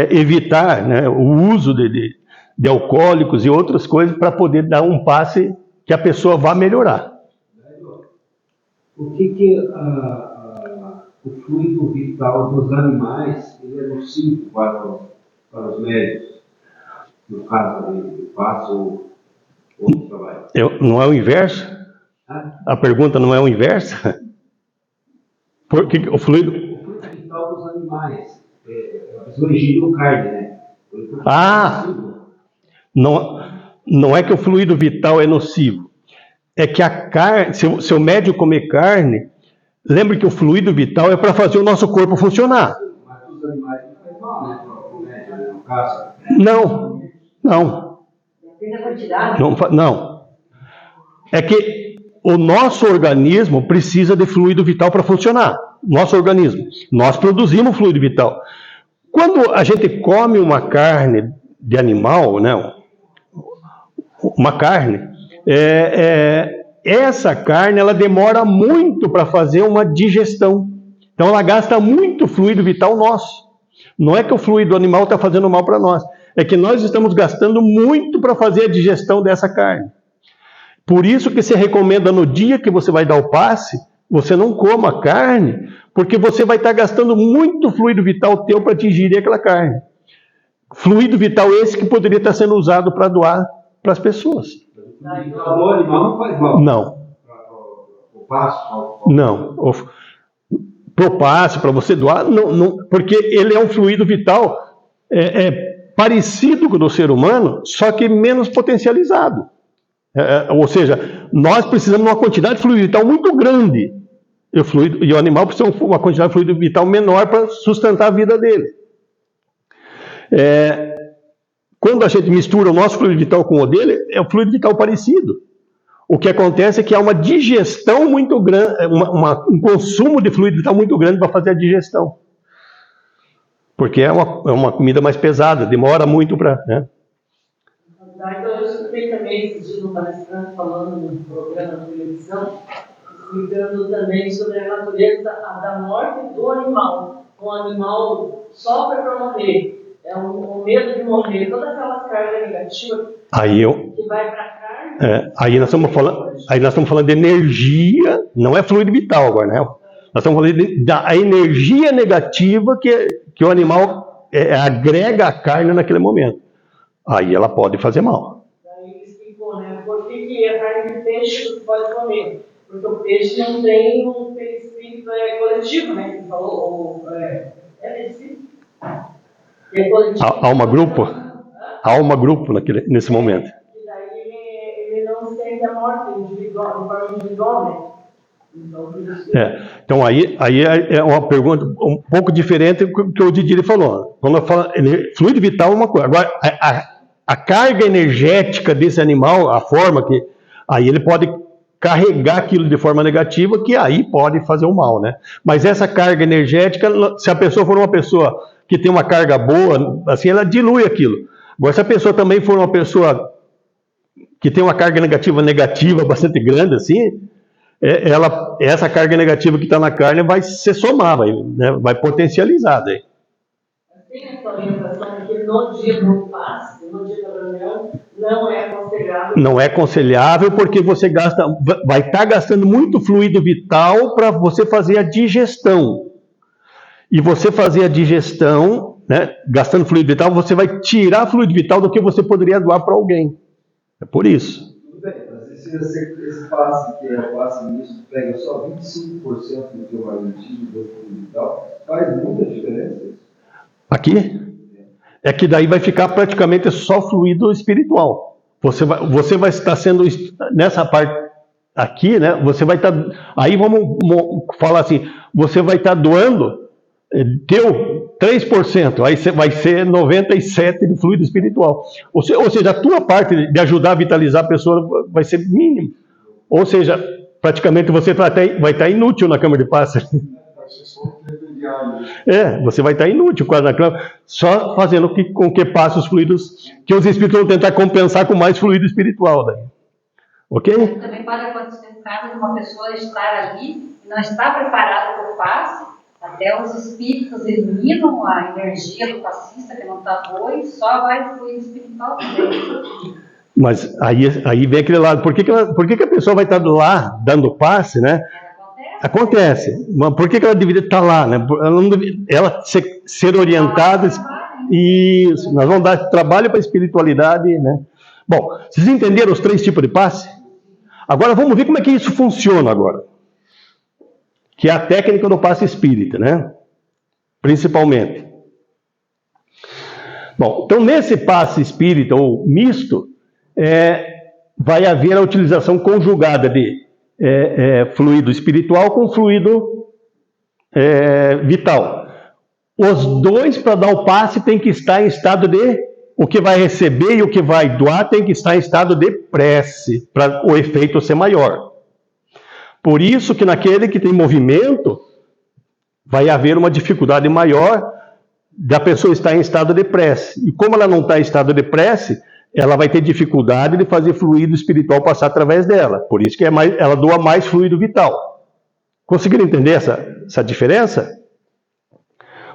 Speaker 2: evitar, né, o uso de alcoólicos e outras coisas para poder dar um passe que a pessoa vá melhorar.
Speaker 6: O que o fluido vital dos animais ele é nocivo para os médicos? No caso do passo ou do trabalho?
Speaker 2: Não é o inverso? A pergunta não é o inverso? Porque o fluido
Speaker 6: vital dos animais. A pessoa ingeriu carne, né?
Speaker 2: Não é que o fluido vital é nocivo. É que a carne, se o médium comer carne, lembre que o fluido vital é para fazer o nosso corpo funcionar.
Speaker 6: Mas os animais não faz mal, né? Para o médium, no caso.
Speaker 2: Não.
Speaker 1: Depende da quantidade.
Speaker 2: Não. É que o nosso organismo precisa de fluido vital para funcionar. Nosso organismo. Nós produzimos fluido vital. Quando a gente come uma carne de animal, né? Uma carne, essa carne ela demora muito para fazer uma digestão. Então ela gasta muito fluido vital nosso. Não é que o fluido animal está fazendo mal para nós. É que nós estamos gastando muito para fazer a digestão dessa carne. Por isso que se recomenda no dia que você vai dar o passe, você não coma carne, porque você vai estar gastando muito fluido vital teu para atingir aquela carne. Fluido vital esse que poderia estar sendo usado para doar para as pessoas.
Speaker 6: O animal não faz mal?
Speaker 2: Não.
Speaker 6: O passo?
Speaker 2: Não. Para o passe, para você doar, não, porque ele é um fluido vital parecido com o do ser humano, só que menos potencializado. Ou seja, nós precisamos de uma quantidade de fluido vital muito grande. E o animal precisa de uma quantidade de fluido vital menor para sustentar a vida dele. Quando a gente mistura o nosso fluido vital com o dele, é um fluido vital parecido. O que acontece é que há uma digestão muito grande, um consumo de fluido vital muito grande para fazer a digestão. Porque é uma comida mais pesada, demora muito para... Né?
Speaker 5: Eu escutei também esse dia no palestrante falando no programa de televisão, explicando também sobre a natureza da morte do animal. O animal sofre para morrer. É o medo de morrer, todas aquelas cargas negativas que vai para a carne.
Speaker 2: Aí nós estamos falando de energia, não é fluido vital agora, né? Nós estamos falando da energia negativa que o animal agrega à carne naquele momento. Aí ela pode fazer mal.
Speaker 5: Daí ele explicou, né? Por que a carne de peixe você pode comer? Porque o peixe não tem um perispírito coletivo, né? Que você falou, perispírito.
Speaker 2: Alma grupo nesse momento.
Speaker 5: E daí ele não sente a morte individual, de forma individual, né?
Speaker 2: Então aí é uma pergunta um pouco diferente do que o Didi falou. Quando eu falo fluido vital é uma coisa. Agora, a carga energética desse animal, a forma que... Aí ele pode carregar aquilo de forma negativa, que aí pode fazer o mal, né? Mas essa carga energética, se a pessoa for uma pessoa que tem uma carga boa, assim, ela dilui aquilo. Agora, se a pessoa também for uma pessoa que tem uma carga negativa bastante grande, assim, essa carga negativa que está na carne vai se somar, vai potencializar. Daí.
Speaker 5: Tem essa orientação que no dia do passe, no dia da reunião, não é aconselhável.
Speaker 2: Não é aconselhável porque você vai estar gastando muito fluido vital para você fazer a digestão. E você fazer a digestão, né, gastando fluido vital, você vai tirar fluido vital do que você poderia doar para alguém. É por isso.
Speaker 4: Tudo bem, mas esse passe, que é o passe misto, pega só 25% do teu magnetismo, do fluido vital, faz muita diferença isso.
Speaker 2: Aqui? É que daí vai ficar praticamente só fluido espiritual. Você vai estar sendo, nessa parte aqui, né? Você vai estar, aí vamos falar assim, você vai estar doando, deu 3%, aí vai ser 97% de fluido espiritual. Ou seja, a tua parte de ajudar a vitalizar a pessoa vai ser mínima. Ou seja, praticamente você vai estar inútil na cama de passe. Você vai estar inútil quase na cama, só fazendo com que passe os fluidos, que os espíritos vão tentar compensar com mais fluido espiritual. Daí. Ok?
Speaker 1: Também pode acontecer no caso de uma pessoa estar ali e não estar preparada para o passe, até os espíritos eliminam a energia do passista que não está boa e só vai o fluido espiritual também. Mas
Speaker 2: aí vem aquele lado, por que a pessoa vai estar lá dando passe, né? Acontece. Mas por que ela deveria estar lá, né? Ela ser orientada. Isso, nós vamos dar trabalho para a espiritualidade, né? Bom, vocês entenderam os 3 tipos de passe? Agora vamos ver como é que isso funciona agora. Que é a técnica do passe espírita, né? Principalmente. Bom, então nesse passe espírita ou misto, vai haver a utilização conjugada de fluido espiritual com fluido vital. Os dois, para dar o passe, tem que estar em estado de... O que vai receber e o que vai doar tem que estar em estado de prece, para o efeito ser maior. Por isso que naquele que tem movimento, vai haver uma dificuldade maior da pessoa estar em estado de prece. E como ela não está em estado de prece, ela vai ter dificuldade de fazer fluido espiritual passar através dela. Por isso que ela doa mais fluido vital. Conseguiram entender essa diferença?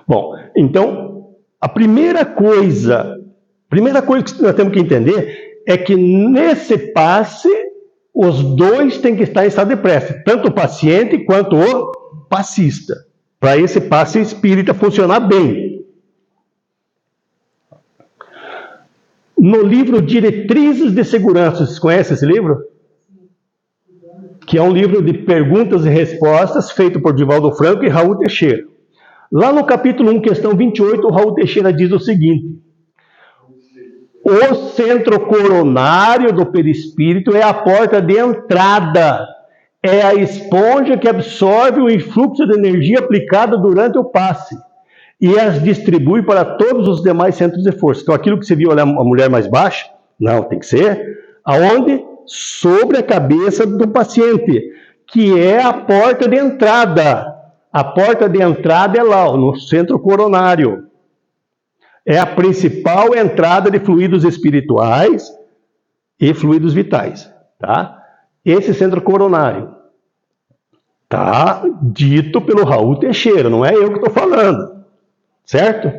Speaker 2: Bom, então, a primeira coisa que nós temos que entender é que nesse passe, os dois têm que estar em estado de prece, tanto o paciente quanto o passista, para esse passe espírita funcionar bem. No livro Diretrizes de Segurança, vocês conhecem esse livro? Que é um livro de perguntas e respostas feito por Divaldo Franco e Raul Teixeira. Lá no capítulo 1, questão 28, o Raul Teixeira diz o seguinte: o centro coronário do perispírito é a porta de entrada, é a esponja que absorve o influxo de energia aplicado durante o passe e as distribui para todos os demais centros de força. Então, aquilo que você viu, olhar a mulher mais baixa, não, tem que ser aonde? Sobre a cabeça do paciente, que é a porta de entrada. A porta de entrada é lá, no centro coronário. É a principal entrada de fluidos espirituais e fluidos vitais. Tá? Esse centro coronário está dito pelo Raul Teixeira, não é eu que estou falando. Certo?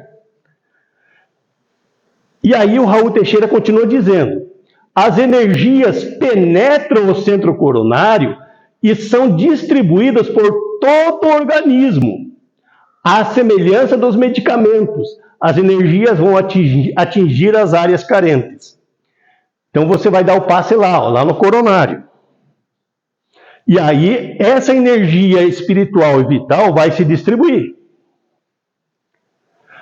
Speaker 2: E aí o Raul Teixeira continua dizendo: as energias penetram o centro coronário e são distribuídas por todo o organismo. À semelhança dos medicamentos, as energias vão atingir as áreas carentes. Então você vai dar o passe lá no coronário. E aí essa energia espiritual e vital vai se distribuir.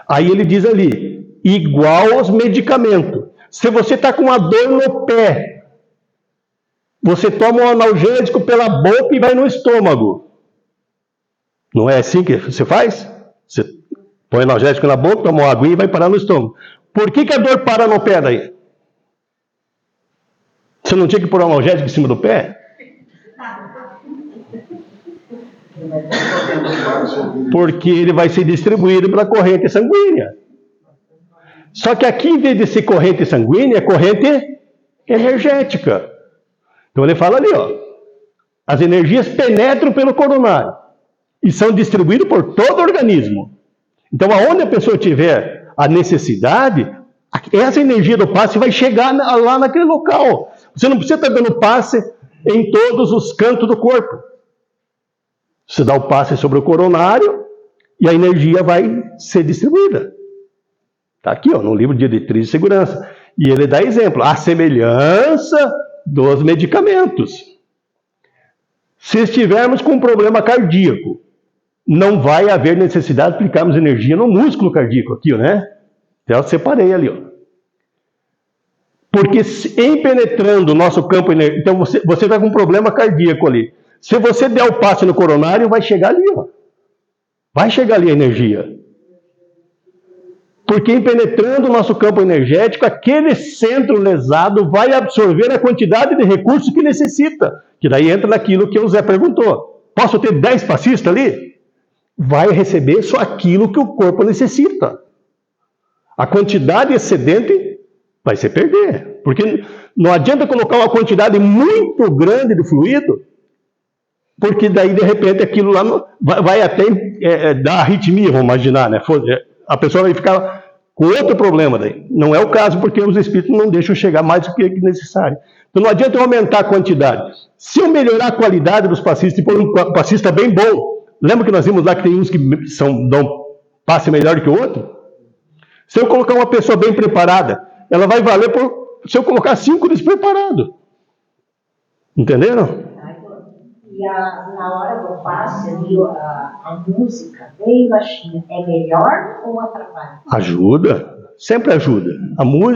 Speaker 2: Aí ele diz ali, igual aos medicamentos. Se você está com uma dor no pé, você toma um analgésico pela boca e vai no estômago. Não é assim que você faz? Você põe analgésico na boca, toma uma aguinha e vai parar no estômago. Por que a dor para no pé daí? Você não tinha que pôr analgésico em cima do pé? Porque ele vai ser distribuído pela corrente sanguínea. Só que aqui, em vez de ser corrente sanguínea, é corrente energética. Então ele fala ali, ó, as energias penetram pelo coronário e são distribuídas por todo o organismo. Então, aonde a pessoa tiver a necessidade, essa energia do passe vai chegar lá naquele local. Você não precisa estar dando passe em todos os cantos do corpo. Você dá o passe sobre o coronário e a energia vai ser distribuída. Está aqui, ó, no livro de Diretriz de Segurança. E ele dá exemplo, a semelhança dos medicamentos. Se estivermos com um problema cardíaco, não vai haver necessidade de aplicarmos energia no músculo cardíaco aqui, né? Então eu separei ali, ó. Porque em penetrando o nosso campo energético, então você está com um problema cardíaco ali. Se você der o passe no coronário, vai chegar ali, ó. Vai chegar ali a energia. Porque em penetrando o nosso campo energético, aquele centro lesado vai absorver a quantidade de recursos que necessita. Que daí entra naquilo que o Zé perguntou. Posso ter 10 passistas ali? Vai receber só aquilo que o corpo necessita. A quantidade excedente vai se perder. Porque não adianta colocar uma quantidade muito grande de fluido, porque daí, de repente, aquilo lá vai até dar arritmia, vamos imaginar, né? A pessoa vai ficar com outro problema daí. Não é o caso, porque os espíritos não deixam chegar mais do que necessário. Então não adianta eu aumentar a quantidade. Se eu melhorar a qualidade dos passistas e pôr um passista bem bom, lembra que nós vimos lá que tem uns que dão passe melhor que o outro? Se eu colocar uma pessoa bem preparada, ela vai valer se eu colocar 5 despreparados. Entenderam?
Speaker 7: E na hora do passe, a música bem baixinha, é melhor ou atrapalha?
Speaker 2: Ajuda, sempre ajuda.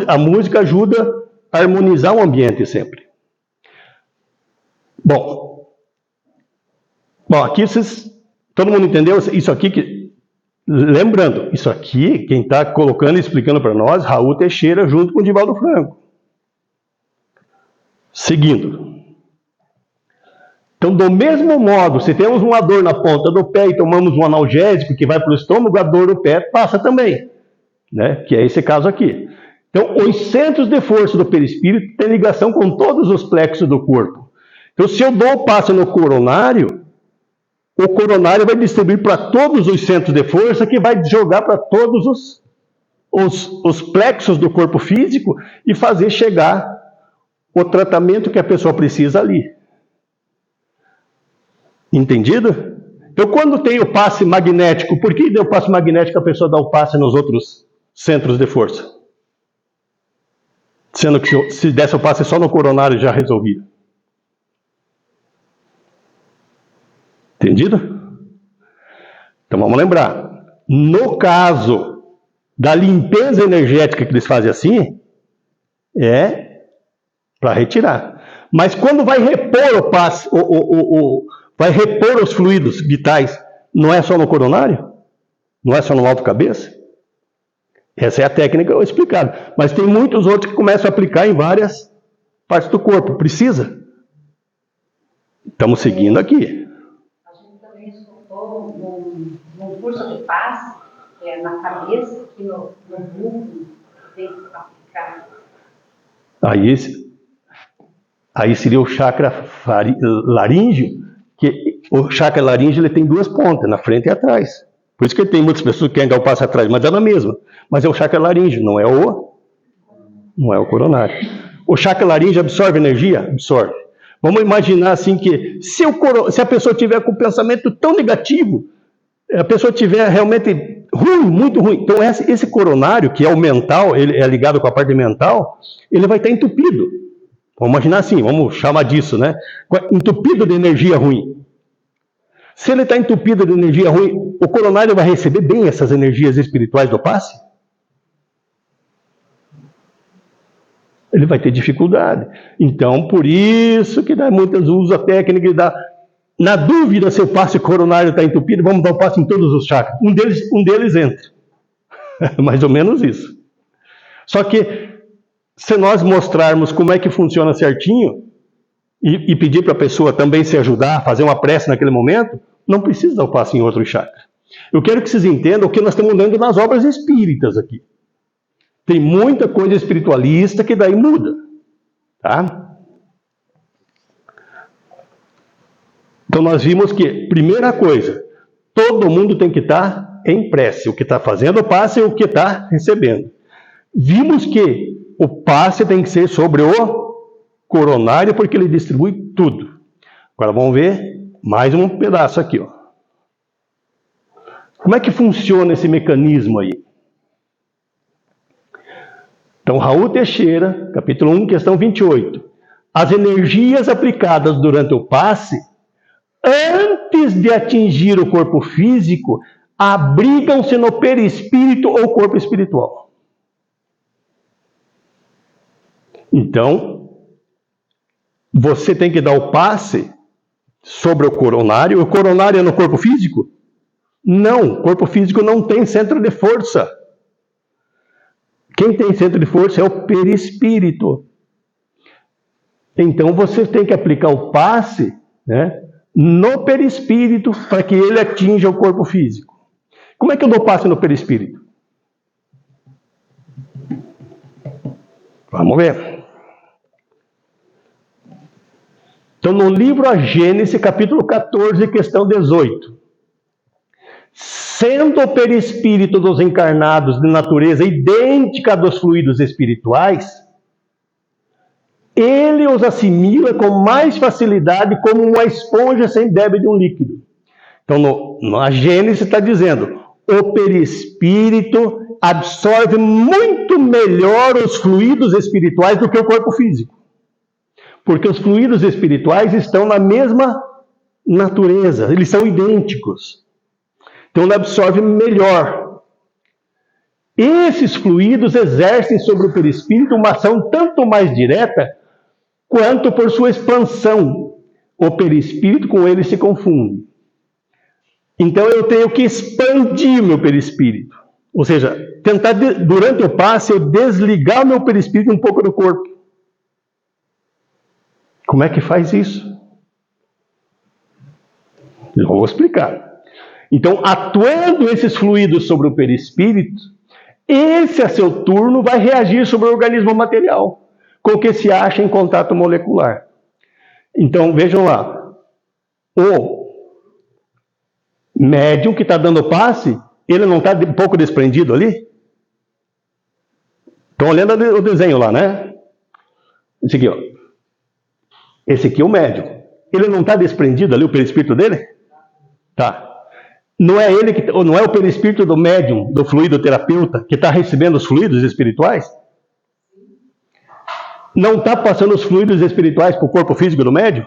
Speaker 2: A música ajuda a harmonizar o ambiente sempre. Bom, aqui todo mundo entendeu isso aqui? Lembrando, isso aqui, quem está colocando e explicando para nós, Raul Teixeira junto com o Divaldo Franco. Seguindo. Então, do mesmo modo, se temos uma dor na ponta do pé e tomamos um analgésico que vai para o estômago, a dor do pé passa também, né? Que é esse caso aqui. Então, os centros de força do perispírito têm ligação com todos os plexos do corpo. Então, se eu dou o passe no coronário, o coronário vai distribuir para todos os centros de força, que vai jogar para todos os plexos do corpo físico e fazer chegar o tratamento que a pessoa precisa ali. Entendido? Então, quando tem o passe magnético, por que deu o passe magnético a pessoa dá o passe nos outros centros de força? Sendo que se desse o passe só no coronário já resolvia. Entendido? Então vamos lembrar. No caso da limpeza energética que eles fazem assim, é para retirar. Mas quando vai repor o passe, vai repor os fluidos vitais, não é só no coronário? Não é só no alto cabeça? Essa é a técnica que eu explicado. Mas tem muitos outros que começam a aplicar em várias partes do corpo. Precisa? Estamos seguindo aqui.
Speaker 1: A gente também escutou num curso de passe, na cabeça, aqui no bulbo, tem que aplicar. Aí seria o chakra laríngeo, que o chakra laríngeo ele tem 2 pontas, na frente e atrás. Por isso que tem muitas pessoas que querem dar o passo atrás, mas é na mesma. Mas é o chakra laríngeo, não é o coronário. O chakra laríngeo absorve energia? Absorve. Vamos imaginar assim que se a pessoa tiver com um pensamento tão negativo, a pessoa tiver realmente ruim, muito ruim. Então esse coronário, que é o mental, ele é ligado com a parte mental, ele vai estar entupido. Vamos imaginar assim, vamos chamar disso, né? Entupido de energia ruim. Se ele está entupido de energia ruim, o coronário vai receber bem essas energias espirituais do passe? Ele vai ter dificuldade. Então, por isso que muitas usam a técnica de na dúvida se o passe coronário está entupido, vamos dar o passe em todos os chakras. Um deles entra. Mais ou menos isso. Só que, se nós mostrarmos como é que funciona certinho, e pedir para a pessoa também se ajudar, fazer uma prece naquele momento, não precisa dar o passe em outro chakra. Eu quero que vocês entendam o que nós estamos lendo nas obras espíritas aqui.
Speaker 2: Tem muita coisa espiritualista que daí muda, tá? Então nós vimos que, primeira coisa, todo mundo tem que estar em prece, o que está fazendo o passe e o que está recebendo. Vimos que o passe tem que ser sobre o coronário, porque ele distribui tudo. Agora vamos ver mais um pedaço aqui, ó. Como é que funciona esse mecanismo aí? Então, Raul Teixeira, capítulo 1, questão 28. As energias aplicadas durante o passe, antes de atingir o corpo físico, abrigam-se no perispírito ou corpo espiritual. Então, você tem que dar o passe sobre o coronário. O coronário é no corpo físico? Não, o corpo físico não tem centro de força. Quem tem centro de força é o perispírito. Então você tem que aplicar o passe, né, no perispírito para que ele atinja o corpo físico. Como é que eu dou passe no perispírito? Vamos ver. Então no livro A Gênese, capítulo 14, questão 18. Sendo o perispírito dos encarnados de natureza idêntica à dos fluidos espirituais, ele os assimila com mais facilidade como uma esponja sem bebe de um líquido. Então, na Gênesis está dizendo, o perispírito absorve muito melhor os fluidos espirituais do que o corpo físico. Porque os fluidos espirituais estão na mesma natureza, eles são idênticos. Então, ele absorve melhor. Esses fluidos exercem sobre o perispírito uma ação tanto mais direta quanto por sua expansão. O perispírito com ele se confunde. Então, eu tenho que expandir meu perispírito. Ou seja, tentar, durante o passe, eu desligar o meu perispírito um pouco do corpo. Como é que faz isso? Eu vou explicar. Então, atuando esses fluidos sobre o perispírito, esse a seu turno vai reagir sobre o organismo material, com o que se acha em contato molecular. Então, vejam lá, o médium que está dando passe, ele não está um pouco desprendido ali? Estão olhando o desenho lá, né? Esse aqui, ó. Esse aqui é o médium. Ele não está desprendido ali, o perispírito dele? Tá. Não é ele que, não é o perispírito do médium, do fluido terapeuta, que está recebendo os fluidos espirituais? Não está passando os fluidos espirituais para o corpo físico do médium?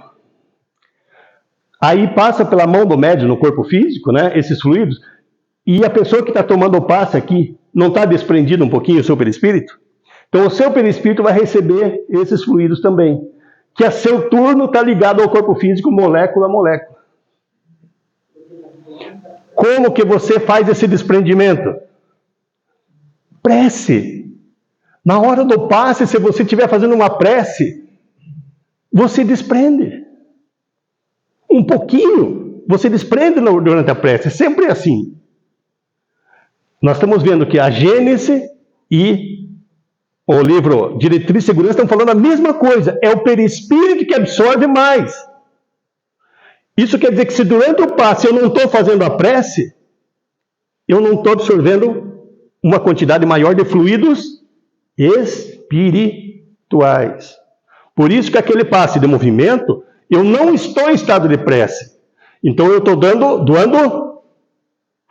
Speaker 2: Aí passa pela mão do médium no corpo físico, né, esses fluidos, e a pessoa que está tomando o passe aqui, não está desprendido um pouquinho o seu perispírito? Então o seu perispírito vai receber esses fluidos também, que a seu turno está ligado ao corpo físico, molécula a molécula. Como que você faz esse desprendimento? Prece. Na hora do passe, se você estiver fazendo uma prece, você desprende. Um pouquinho, você desprende durante a prece. Sempre é assim. Nós estamos vendo que a Gênese e o livro Diretriz e Segurança estão falando a mesma coisa. É o perispírito que absorve mais. Isso quer dizer que se durante o passe eu não estou fazendo a prece, eu não estou absorvendo uma quantidade maior de fluidos espirituais. Por isso que aquele passe de movimento, eu não estou em estado de prece. Então eu estou doando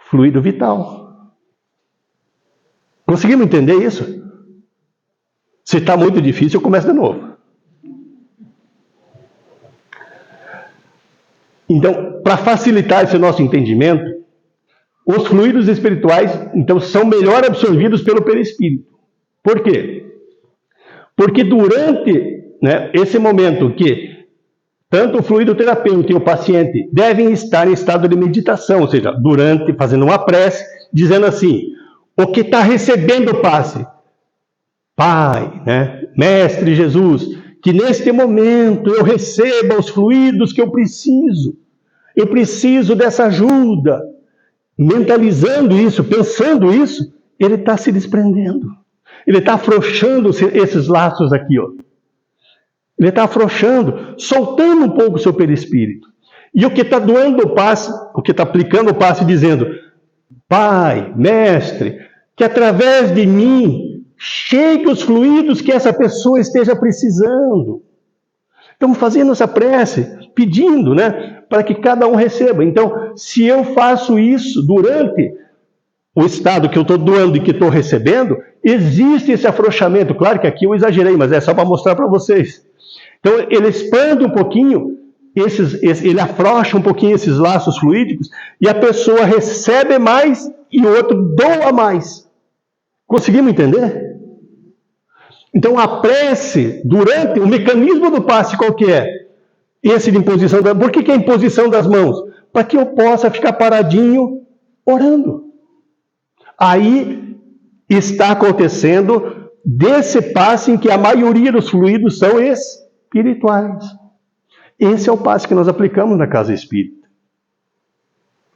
Speaker 2: fluido vital. Conseguimos entender isso? Se está muito difícil, eu começo de novo. Então, para facilitar esse nosso entendimento, os fluidos espirituais, então, são melhor absorvidos pelo perispírito. Por quê? Porque durante, né, esse momento que tanto o fluido terapêutico e o paciente devem estar em estado de meditação, ou seja, durante, fazendo uma prece, dizendo assim, o que está recebendo o passe? Pai, né, Mestre Jesus, que neste momento eu receba os fluidos que eu preciso dessa ajuda. Mentalizando isso, pensando isso, ele está se desprendendo. Ele está afrouxando esses laços aqui, ó. Ele está afrouxando, soltando um pouco o seu perispírito. E o que está doando o passe, o que está aplicando o passe, dizendo: Pai, Mestre, que através de mim chegue os fluidos que essa pessoa esteja precisando. Estamos fazendo essa prece, pedindo, né, para que cada um receba. Então, se eu faço isso durante o estado que eu estou doando e que estou recebendo, existe esse afrouxamento. Claro que aqui eu exagerei, mas é só para mostrar para vocês. Então, ele expande um pouquinho, ele afrouxa um pouquinho esses laços fluídicos, e a pessoa recebe mais e o outro doa mais. Conseguimos entender? Então, a prece, durante o mecanismo do passe, qual que é? Esse de imposição. Por que é a imposição das mãos? Para que eu possa ficar paradinho orando. Aí está acontecendo desse passe em que a maioria dos fluidos são espirituais. Esse é o passe que nós aplicamos na casa espírita.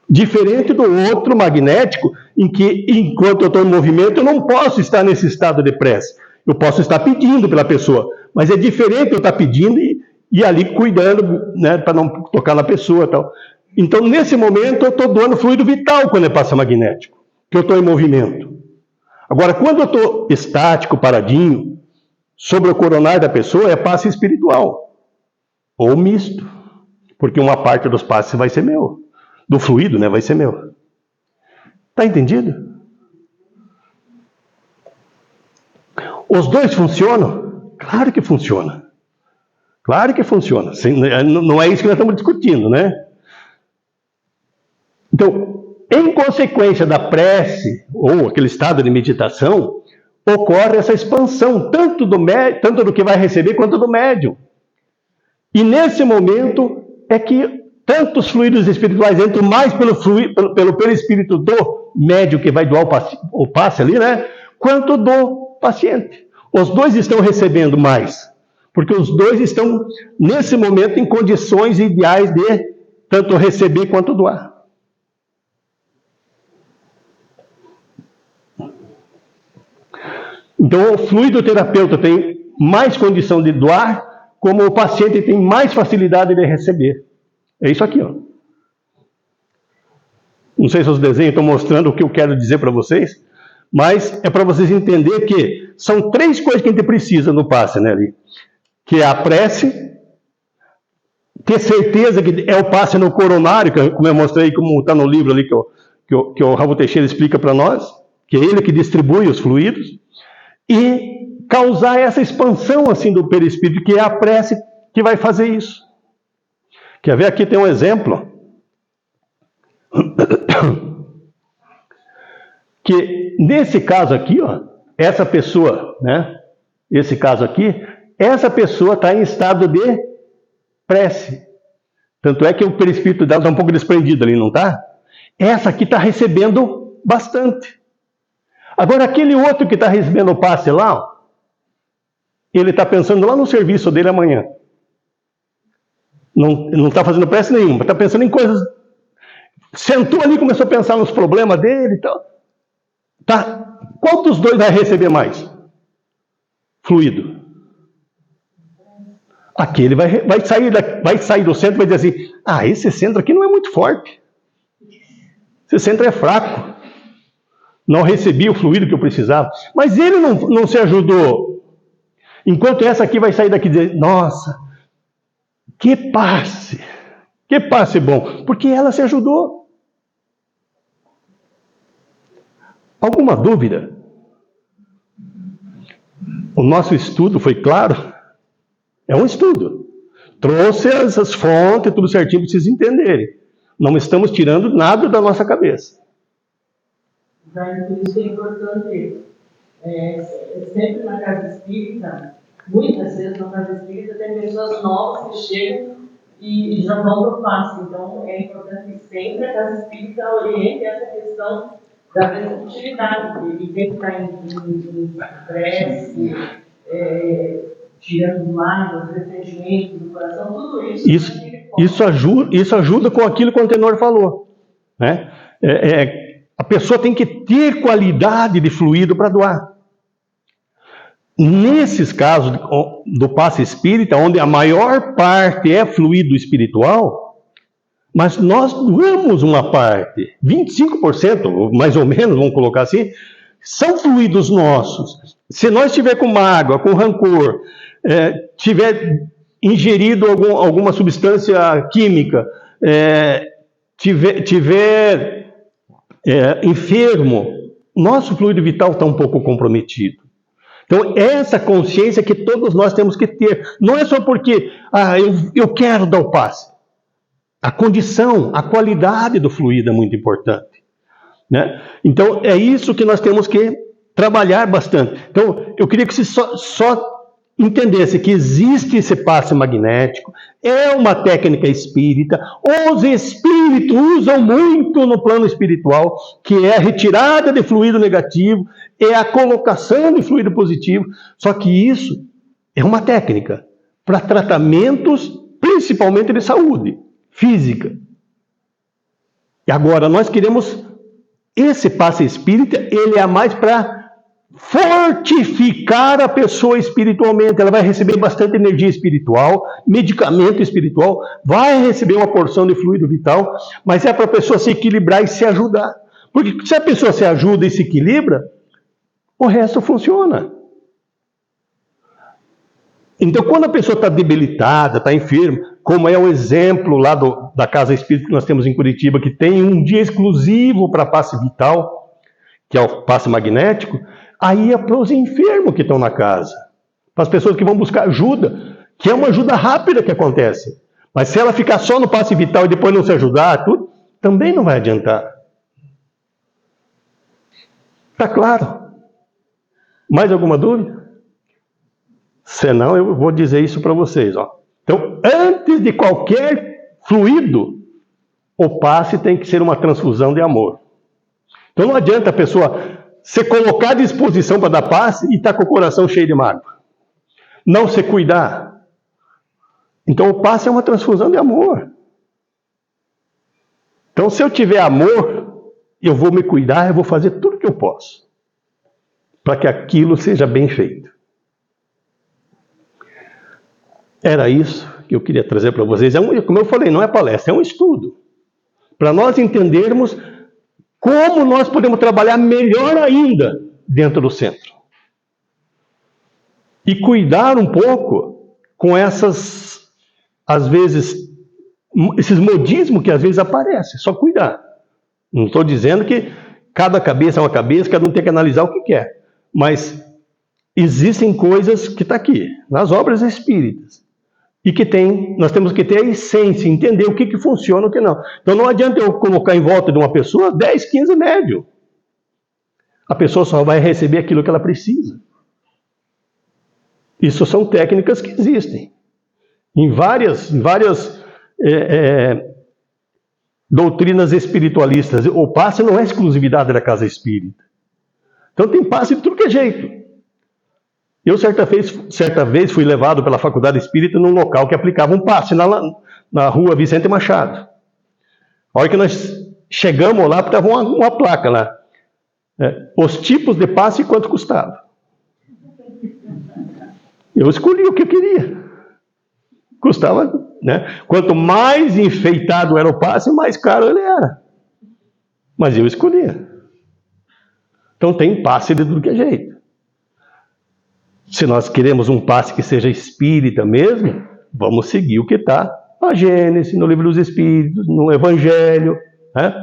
Speaker 2: Diferente do outro magnético, em que, enquanto eu estou em movimento, eu não posso estar nesse estado de prece. Eu posso estar pedindo pela pessoa, mas é diferente eu estar pedindo e ali cuidando, né, para não tocar na pessoa e tal. Então, nesse momento, eu estou doando fluido vital quando é passe magnético, que eu estou em movimento. Agora, quando eu estou estático, paradinho, sobre o coronário da pessoa, é passe espiritual, ou misto, porque uma parte dos passes vai ser meu, do fluido, né, vai ser meu. Está entendido? Os dois funcionam? Claro que funciona. Claro que funciona. Não é isso que nós estamos discutindo, né? Então, em consequência da prece, ou aquele estado de meditação, ocorre essa expansão, tanto do que vai receber, quanto do médium. E nesse momento é que tantos fluidos espirituais entram mais pelo perispírito do médium que vai doar o passe ali, né? Quanto do paciente. Os dois estão recebendo mais, porque os dois estão, nesse momento, em condições ideais de tanto receber quanto doar. Então, o fluido terapeuta tem mais condição de doar, como o paciente tem mais facilidade de receber. É isso aqui, ó. Não sei se os desenhos estão mostrando o que eu quero dizer para vocês, mas é para vocês entenderem que são três coisas que a gente precisa no passe, né, ali. Que é a prece, ter certeza que é o passe no coronário, como eu mostrei, como está no livro ali que o Raul Teixeira explica para nós, que é ele que distribui os fluidos, e causar essa expansão assim do perispírito, que é a prece que vai fazer isso. Quer ver? Aqui tem um exemplo. Que nesse caso aqui, ó, essa pessoa, né? Esse caso aqui, essa pessoa está em estado de prece. Tanto é que o perispírito dela está um pouco desprendido ali, não está? Essa aqui está recebendo bastante. Agora, aquele outro que está recebendo o passe lá, ó, ele está pensando lá no serviço dele amanhã. Não está fazendo prece nenhuma, está pensando em coisas. Sentou ali e começou a pensar nos problemas dele e tal. Tá. Qual dos dois vai receber mais? Fluido. Aquele vai sair do centro e vai dizer assim: ah, esse centro aqui não é muito forte. Esse centro é fraco. Não recebi o fluido que eu precisava. Mas ele não se ajudou. Enquanto essa aqui vai sair daqui e dizer: nossa, que passe bom. Porque ela se ajudou. Alguma dúvida? O nosso estudo foi claro? É um estudo. Trouxe essas fontes, tudo certinho para vocês entenderem. Não estamos tirando nada da nossa cabeça.
Speaker 5: Por isso é importante, sempre na casa espírita, muitas vezes na casa espírita tem pessoas novas que chegam e já vão para o passe. Então é importante que sempre a casa espírita oriente essa questão da receptividade. Ele tem que estar em prece, tirando lágrimas, ressentimento do coração, tudo isso.
Speaker 2: Isso ajuda com aquilo que o Antenor falou, né? A pessoa tem que ter qualidade de fluido para doar. nesses casos do passe espírita, onde a maior parte é fluido espiritual, mas nós doamos uma parte, 25%, mais ou menos, vamos colocar assim, são fluidos nossos. Se nós estiver com mágoa, com rancor, tiver ingerido alguma substância química, tiver enfermo, nosso fluido vital está um pouco comprometido. Então, essa consciência que todos nós temos que ter. Não é só porque eu quero dar o passe. A condição, a qualidade do fluido é muito importante, né? Então, é isso que nós temos que trabalhar bastante. Então, eu queria que você só entendesse que existe esse passe magnético, é uma técnica espírita, os espíritos usam muito no plano espiritual, que é a retirada de fluido negativo, é a colocação de fluido positivo, só que isso é uma técnica para tratamentos, principalmente de saúde física. E agora, nós queremos esse passe espírita, ele é mais para fortificar a pessoa espiritualmente. Ela vai receber bastante energia espiritual, medicamento espiritual, vai receber uma porção de fluido vital, mas é para a pessoa se equilibrar e se ajudar. Porque se a pessoa se ajuda e se equilibra, o resto funciona. Então, quando a pessoa está debilitada, está enferma, como é o exemplo lá da Casa Espírita que nós temos em Curitiba, que tem um dia exclusivo para passe vital, que é o passe magnético, aí é para os enfermos que estão na casa, para as pessoas que vão buscar ajuda, que é uma ajuda rápida que acontece. Mas se ela ficar só no passe vital e depois não se ajudar, tudo, também não vai adiantar. Está claro? Mais alguma dúvida? Senão eu vou dizer isso para vocês. Então, antes de qualquer fluido, o passe tem que ser uma transfusão de amor. Então não adianta a pessoa se colocar à disposição para dar passe e estar com o coração cheio de mágoa. Não se cuidar. Então o passe é uma transfusão de amor. Então se eu tiver amor, eu vou me cuidar, eu vou fazer tudo o que eu posso para que aquilo seja bem feito. Era isso que eu queria trazer para vocês. Como eu falei, não é palestra, é um estudo. Para nós entendermos como nós podemos trabalhar melhor ainda dentro do centro. E cuidar um pouco com essas, às vezes, esses modismos que às vezes aparecem. Só cuidar. Não estou dizendo que cada cabeça é uma cabeça, cada um tem que analisar o que quer. Mas existem coisas que estão aqui, nas obras espíritas. E que nós temos que ter a essência, entender o que funciona e o que não. Então não adianta eu colocar em volta de uma pessoa 10, 15 médios. A pessoa só vai receber aquilo que ela precisa. Isso são técnicas que existem. Em várias doutrinas espiritualistas, o passe não é exclusividade da casa espírita. Então tem passe de tudo que é jeito. Eu, certa vez, fui levado pela Faculdade Espírita num local que aplicava um passe na rua Vicente Machado. A hora que nós chegamos lá, estava uma placa lá. Os tipos de passe e quanto custava. Eu escolhi o que eu queria. Custava, né? Quanto mais enfeitado era o passe, mais caro ele era. Mas eu escolhia. Então tem passe de tudo que é jeito. Se nós queremos um passe que seja espírita mesmo, vamos seguir o que está na Gênesis, no Livro dos Espíritos, no Evangelho, né?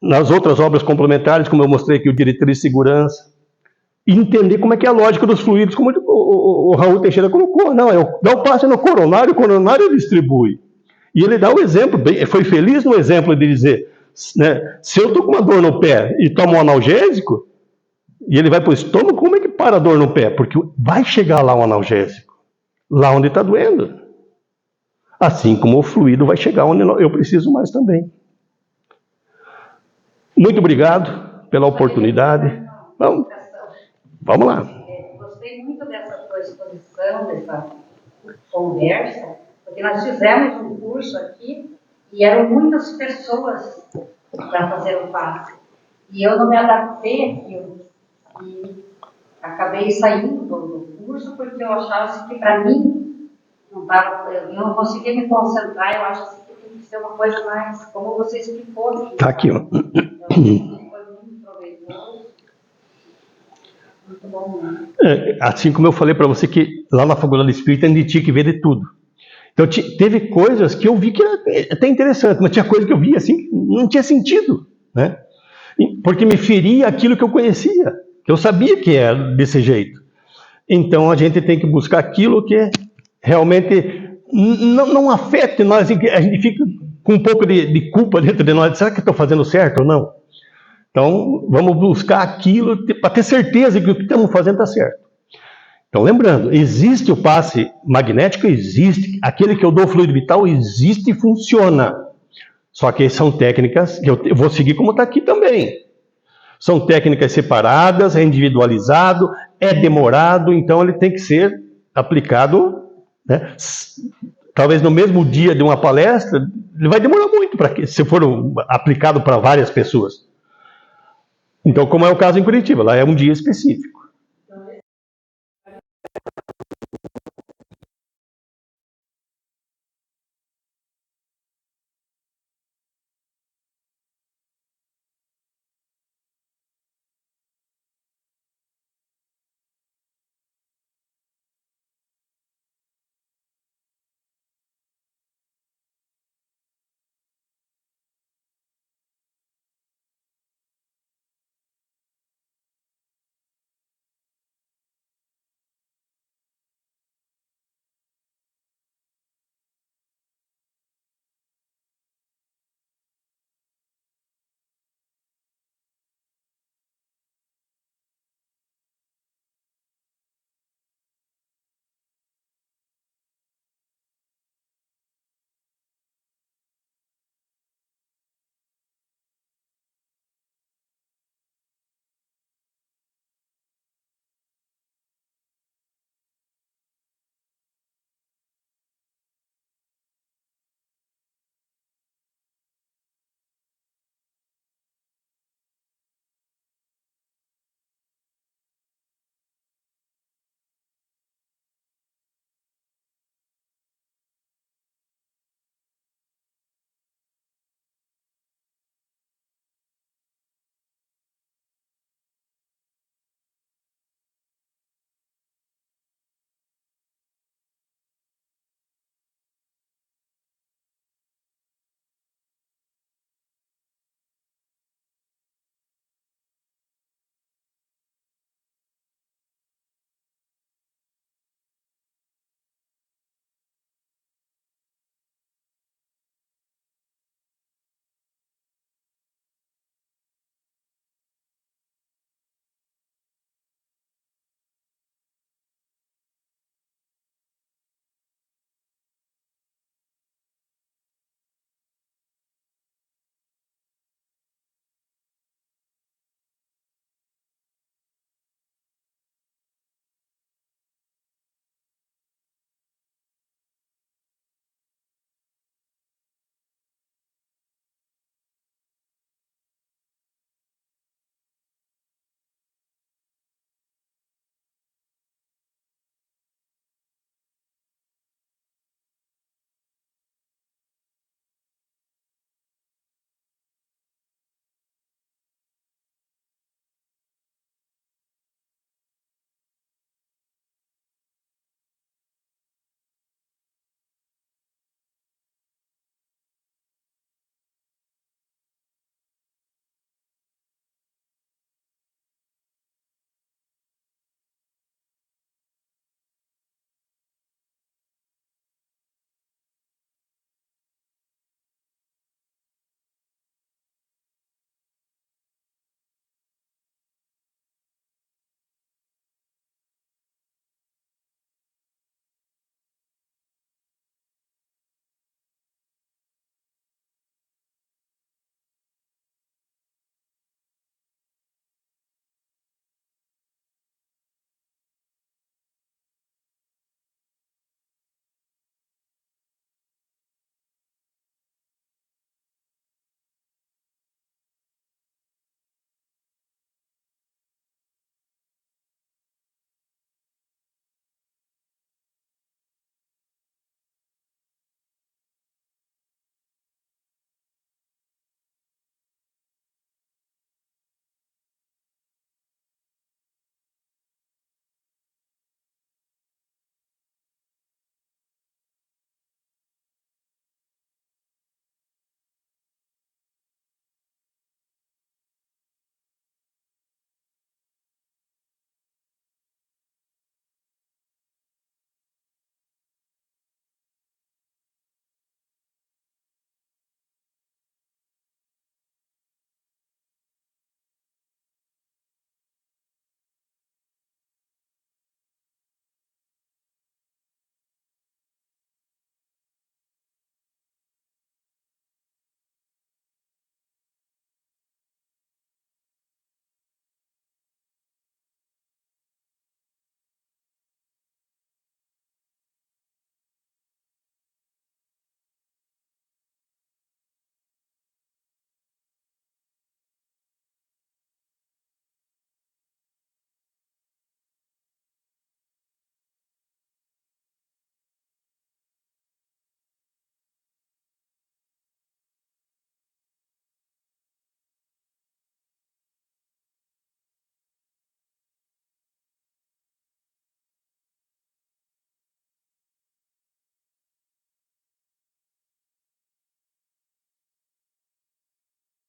Speaker 2: Nas outras obras complementares, como eu mostrei aqui, o Diretriz de Segurança. E entender como é que é a lógica dos fluidos, como o Raul Teixeira colocou. Não, dá o passe no coronário, o coronário distribui. E ele dá o exemplo, foi feliz no exemplo de dizer, né, se eu estou com uma dor no pé e tomo um analgésico, e ele vai para o estômago, como é que para a dor no pé? Porque vai chegar lá um analgésico, lá onde está doendo. Assim como o fluido vai chegar onde eu preciso mais também. Muito obrigado pela oportunidade. Vamos lá.
Speaker 1: Gostei muito dessa tua exposição, dessa conversa, porque nós fizemos um curso aqui e eram muitas pessoas para fazer o passe. E eu não me adaptei àquilo. E acabei saindo do curso porque eu achava assim, que para mim eu não conseguia me concentrar. Eu acho assim, que tem que ser uma coisa mais, como você explicou aqui.
Speaker 2: Tá aqui, ó.
Speaker 1: Então, foi muito proveitoso. Muito bom, né?
Speaker 2: Assim como eu falei para você que lá na Faculdade Espírita a gente tinha que ver de tudo. Então teve coisas que eu vi que era até interessante, mas tinha coisa que eu via assim que não tinha sentido, né? Porque me feria aquilo que eu conhecia, que eu sabia que era desse jeito. Então a gente tem que buscar aquilo que realmente não afete nós, a gente fica com um pouco de culpa dentro de nós. Será que eu estou fazendo certo ou não? Então vamos buscar aquilo para ter certeza que o que estamos fazendo está certo. Então lembrando, existe o passe magnético, existe. Aquele que eu dou fluido vital existe e funciona. Só que são técnicas que eu vou seguir como está aqui também. São técnicas separadas, é individualizado, é demorado, então ele tem que ser aplicado, né? Talvez no mesmo dia de uma palestra, ele vai demorar muito se for aplicado para várias pessoas. Então, como é o caso em Curitiba, lá é um dia específico.